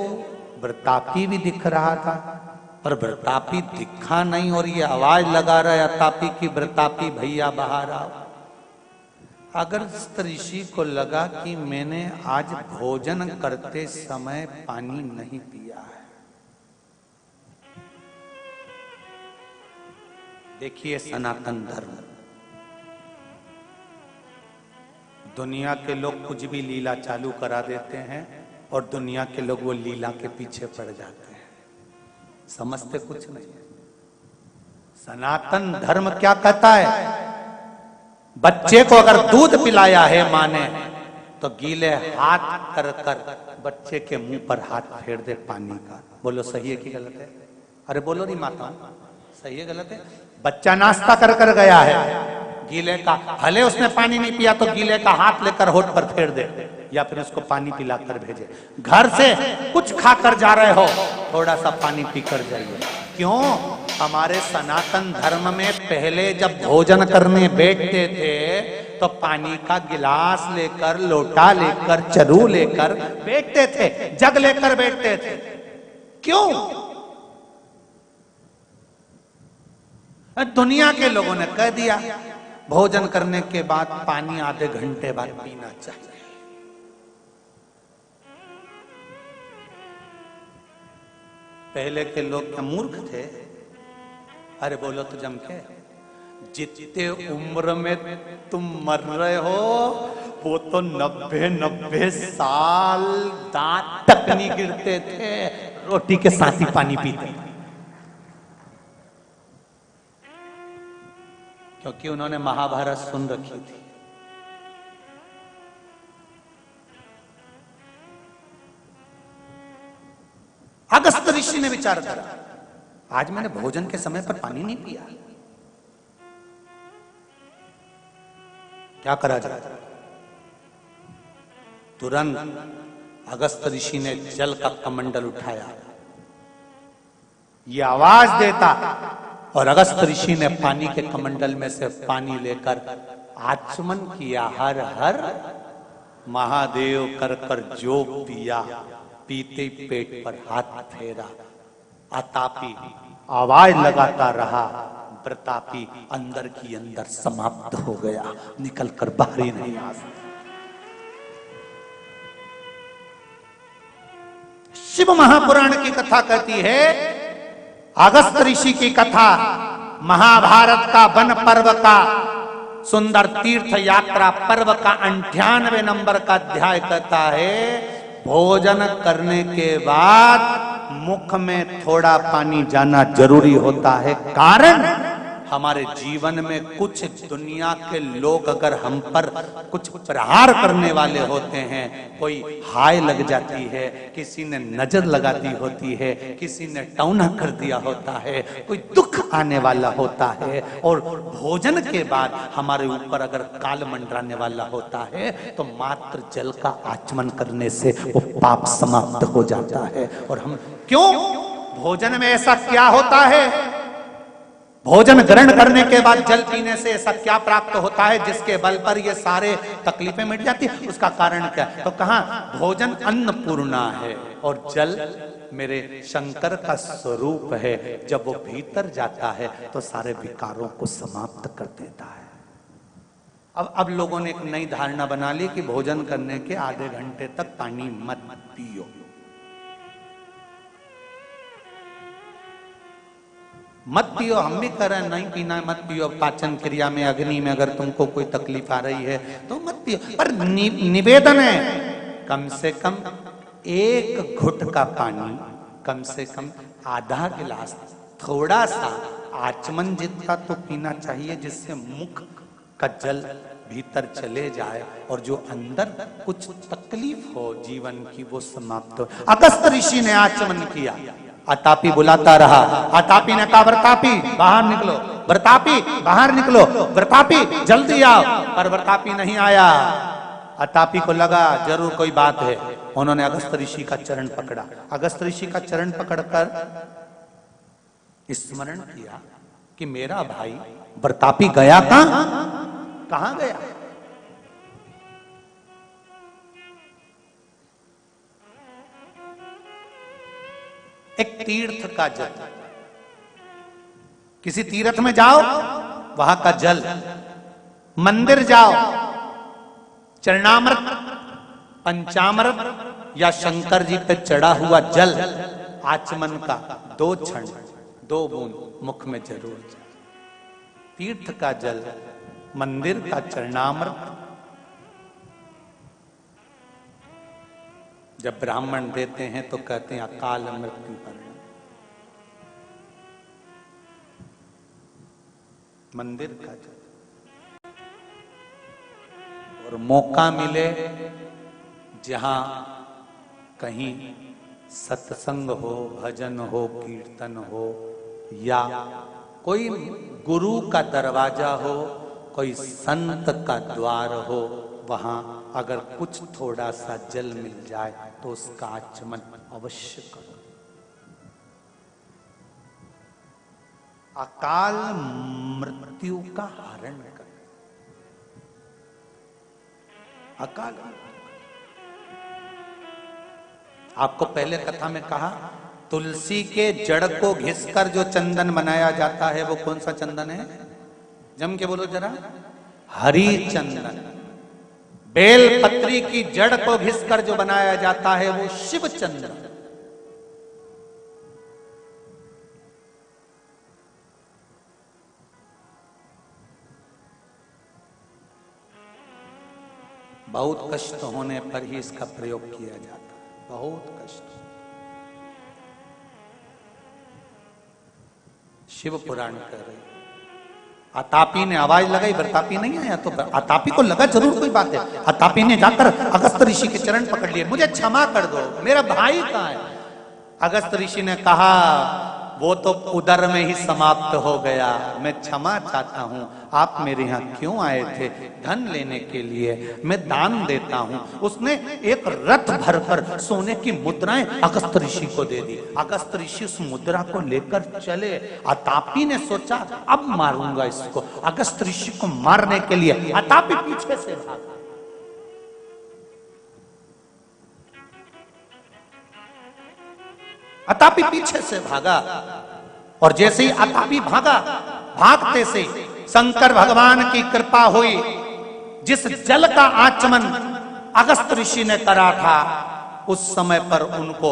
बरतापी भी दिख रहा था, पर बरतापी दिखा नहीं और ये आवाज लगा रहा है अतापी की बरतापी भैया बाहर आओ। अगस्त ऋषि को लगा कि मैंने आज भोजन करते समय पानी नहीं पिया है। देखिए सनातन धर्म, दुनिया के लोग कुछ भी लीला चालू करा देते हैं और दुनिया के लोग वो लीला के पीछे पड़ जाते हैं, समझते कुछ नहीं। सनातन धर्म क्या कहता है, बच्चे को अगर दूध पिलाया है माँ ने तो गीले हाथ कर कर बच्चे के मुंह पर हाथ फेर दे पानी का। बोलो सही है कि गलत है? अरे बोलो नहीं माता, सही है गलत है? बच्चा नाश्ता कर कर गया है, गीले का, भले उसने पानी नहीं पिया तो गीले का हाथ लेकर होठ पर फेर दे या फिर उसको पानी पिलाकर भेजे। घर से कुछ खाकर जा रहे हो, थोड़ा सा पानी पीकर जाइए। क्यों? हमारे सनातन धर्म में पहले जब भोजन करने बैठते थे तो पानी का गिलास लेकर, लोटा लेकर, चरू लेकर बैठते थे, जग लेकर बैठते थे। क्यों? दुनिया के लोगों ने कह दिया भोजन करने के बाद पानी आधे घंटे बाद पीना चाहिए। पहले के लोग क्या मूर्ख थे? अरे बोलो तो जम के, जितने उम्र में तुम मर रहे हो वो तो 90 साल दांत तक नहीं गिरते थे, रोटी के साथ ही पानी पीते, क्योंकि उन्होंने महाभारत सुन रखी थी। अगस्त ऋषि ने विचार करा आज मैंने भोजन के समय पर पानी नहीं पिया, क्या करा जाए? तुरंत अगस्त ऋषि ने जल का कमंडल उठाया, ये आवाज देता और अगस्त ऋषि ने पानी के कमंडल में से पानी लेकर आचमन किया, हर हर महादेव कर कर जो पिया, पीते पेट पर हाथ फेरा। अतापी आवाज लगाता रहा, प्रतापी अंदर की अंदर समाप्त हो गया, निकल कर बाहर ही नहीं आ सका। शिव महापुराण की कथा कहती है, अगस्त ऋषि की कथा महाभारत का वन पर्व का सुंदर तीर्थ यात्रा पर्व का 98 नंबर का अध्याय कहता है, भोजन करने के बाद मुख में थोड़ा पानी जाना जरूरी होता है। कारण हमारे जीवन में कुछ दुनिया के लोग अगर हम पर कुछ प्रहार करने वाले होते हैं, कोई हाय लग जाती है, किसी ने नजर लगा दी होती है, किसी ने टौना कर दिया होता है, कोई दुख आने वाला होता है, और भोजन के बाद हमारे ऊपर अगर काल मंडराने वाला होता है, तो मात्र जल का आचमन करने से वो पाप समाप्त हो जाता है। और हम क्यों, भोजन में ऐसा क्या होता है, भोजन ग्रहण करने के बाद जल पीने से ऐसा क्या प्राप्त होता है जिसके बल पर ये सारे तकलीफें मिट जाती है? उसका कारण क्या है? तो कहा भोजन अन्नपूर्णा है और जल मेरे शंकर का स्वरूप है। जब वो भीतर जाता है तो सारे विकारों को समाप्त कर देता है। अब लोगों ने एक नई धारणा बना ली कि भोजन करने के आधे घंटे तक पानी मत पियो। मत पियो, हम भी कर रहे हैं, नहीं पीना मत पियो। पाचन क्रिया में, अग्नि में अगर तुमको कोई तकलीफ आ रही है तो मत पियो, पर निवेदन है कम से कम एक घुट का पानी, कम से कम आधा गिलास, थोड़ा सा आचमन जितना तो पीना चाहिए, जिससे मुख का जल भीतर चले जाए और जो अंदर कुछ तकलीफ हो जीवन की वो समाप्त हो। अगस्त ऋषि ने आचमन किया, अतापी बुलाता रहा। अतापी ने कहा व्रतापी बाहर निकलो, व्रतापी बाहर निकलो, व्रतापी जल्दी आओ, पर व्रतापी नहीं आया। अतापी को लगा जरूर कोई बात है। उन्होंने अगस्त ऋषि का चरण पकड़ा। अगस्त ऋषि का चरण पकड़कर स्मरण किया कि मेरा भाई व्रतापी गया कहां गया? एक तीर्थ का जल, किसी तीर्थ में जाओ वहां का जल, मंदिर जाओ चरणामृत, पंचामृत या शंकर जी पे चढ़ा हुआ जल, आचमन का 2 क्षण 2 बूंद मुख में जरूर जाए। तीर्थ का जल, मंदिर का चरणामृत, जब ब्राह्मण देते हैं तो कहते हैं अकाल मृत्यु पर। मंदिर का जल, और मौका मिले जहां कहीं सत्संग हो, भजन हो, कीर्तन हो, या कोई गुरु का दरवाजा हो, कोई संत का द्वार हो, वहां अगर कुछ थोड़ा सा जल मिल जाए तो उसका आचमन अवश्य करो। अकाल मृत्यु का हरण कर, अकाल। आपको पहले कथा में कहा तुलसी के जड़ को घिसकर जो चंदन बनाया जाता है वो कौन सा चंदन है? जम के बोलो जरा, हरि चंदन। बेल पत्री की जड़ को घिसकर जो बनाया जाता है वो शिव चंदन। बहुत कष्ट होने पर ही इसका प्रयोग किया जाता है, बहुत कष्ट। शिव पुराण कह रहे, अतापी ने आवाज लगाई, व्रतापी नहीं आया, तो अतापी को लगा जरूर कोई बात है। अतापी ने जाकर अगस्त ऋषि के चरण पकड़ लिए, मुझे क्षमा कर दो, मेरा भाई कहाँ है? अगस्त ऋषि ने कहा वो तो उदर में ही समाप्त हो गया, मैं क्षमा चाहता हूं। आप मेरे यहां क्यों आए थे? धन लेने के लिए, मैं दान देता हूं। उसने एक रथ भरकर सोने की मुद्राएं अगस्त ऋषि को दे दी। अगस्त ऋषि उस मुद्रा को लेकर चले। अतापी ने सोचा अब मारूंगा इसको। अगस्त ऋषि को मारने के लिए अतापी पीछे से भागा। अतापी पीछे से भागा, और जैसे ही अतापी भागा, भागते से शंकर भगवान की कृपा हुई। जिस जल का आचमन अगस्त ऋषि ने करा था, उस समय पर उनको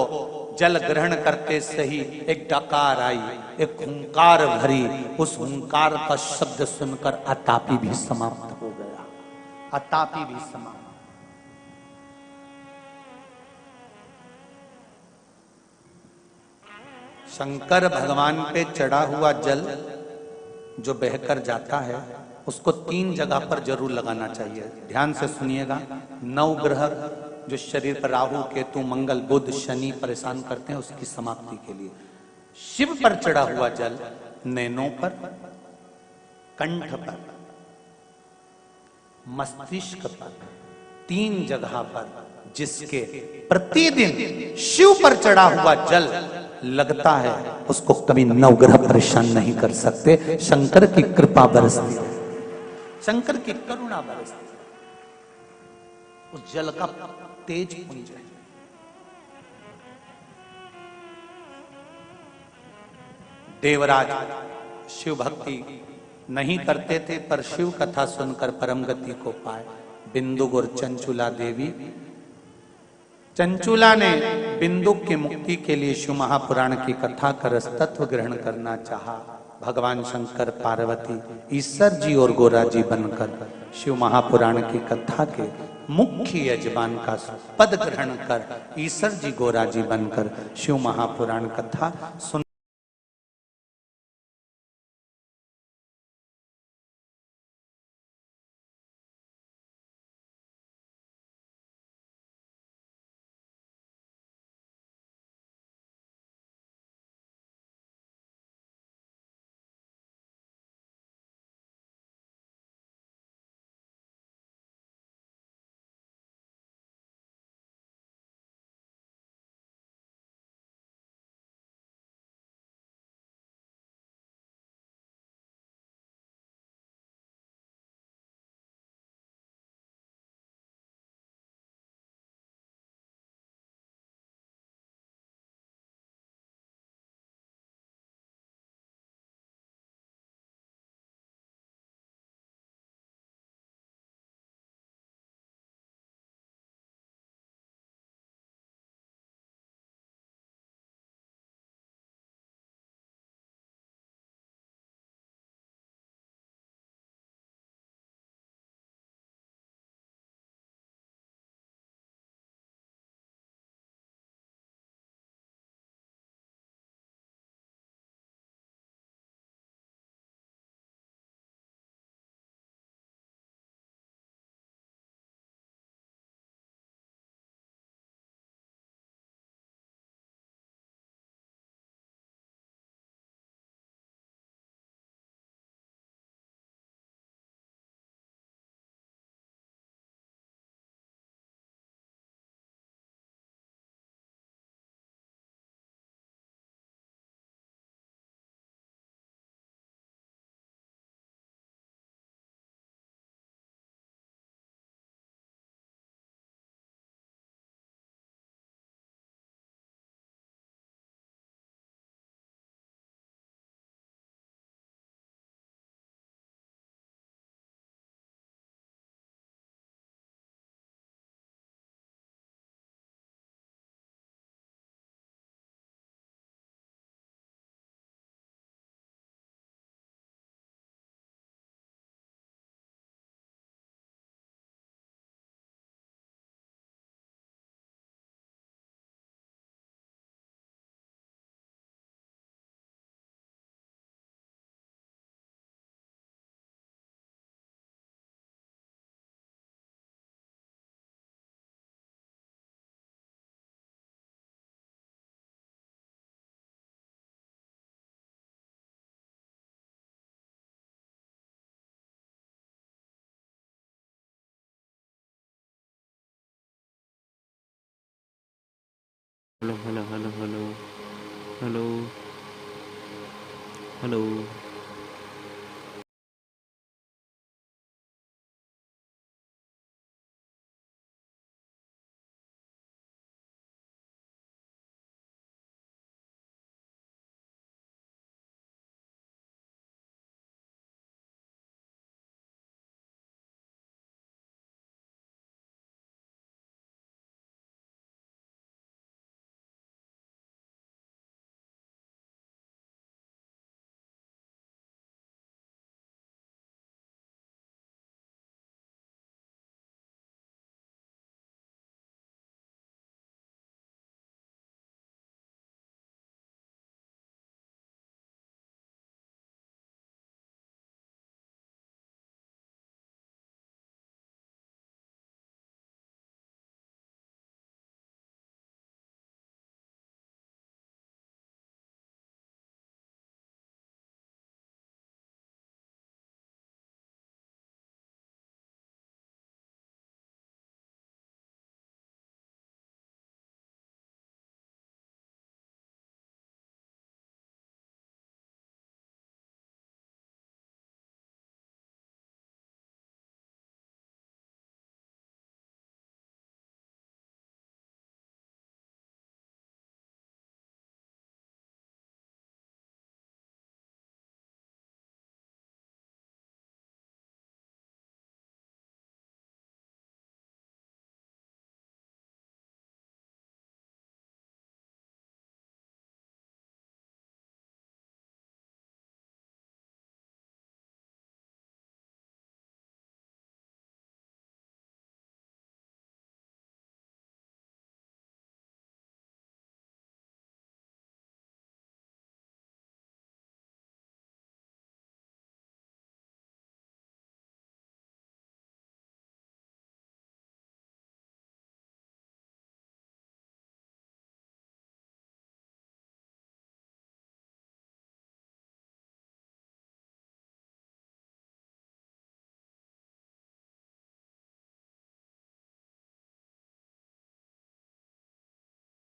जल ग्रहण करते से ही एक डकार आई, एक हुंकार भरी। उस हुंकार का शब्द सुनकर अतापी भी समाप्त हो गया। अतापी भी समाप्त। शंकर भगवान पे चढ़ा हुआ जल जो बहकर जाता है उसको 3 जगह पर जरूर लगाना चाहिए। ध्यान से सुनिएगा। 9 ग्रह जो शरीर पर राहु केतु मंगल बुध शनि परेशान करते हैं, उसकी समाप्ति के लिए शिव पर चढ़ा हुआ जल नैनों पर, कंठ पर, मस्तिष्क पर, 3 जगह पर जिसके प्रतिदिन शिव पर चढ़ा हुआ जल लगता है उसको कभी नवग्रह परेशान नहीं कर सकते। शंकर की कृपा बरसती है, शंकर की करुणा बरसती है, उस जल का तेज पुंज है। देवराज शिव भक्ति नहीं करते थे पर शिव कथा सुनकर परम गति को पाए। बिंदु और चंचुला देवी, चंचुला ने बिंदु की मुक्ति के लिए शिव महापुराण की कथा का रसतत्व ग्रहण करना चाहा। भगवान शंकर पार्वती ईश्वर जी और गोरा जी बनकर शिव महापुराण की कथा के मुख्य यजमान का पद ग्रहण कर ईश्वर जी गोरा जी बनकर शिव महापुराण कथा सुन hello hello hello hello hello hello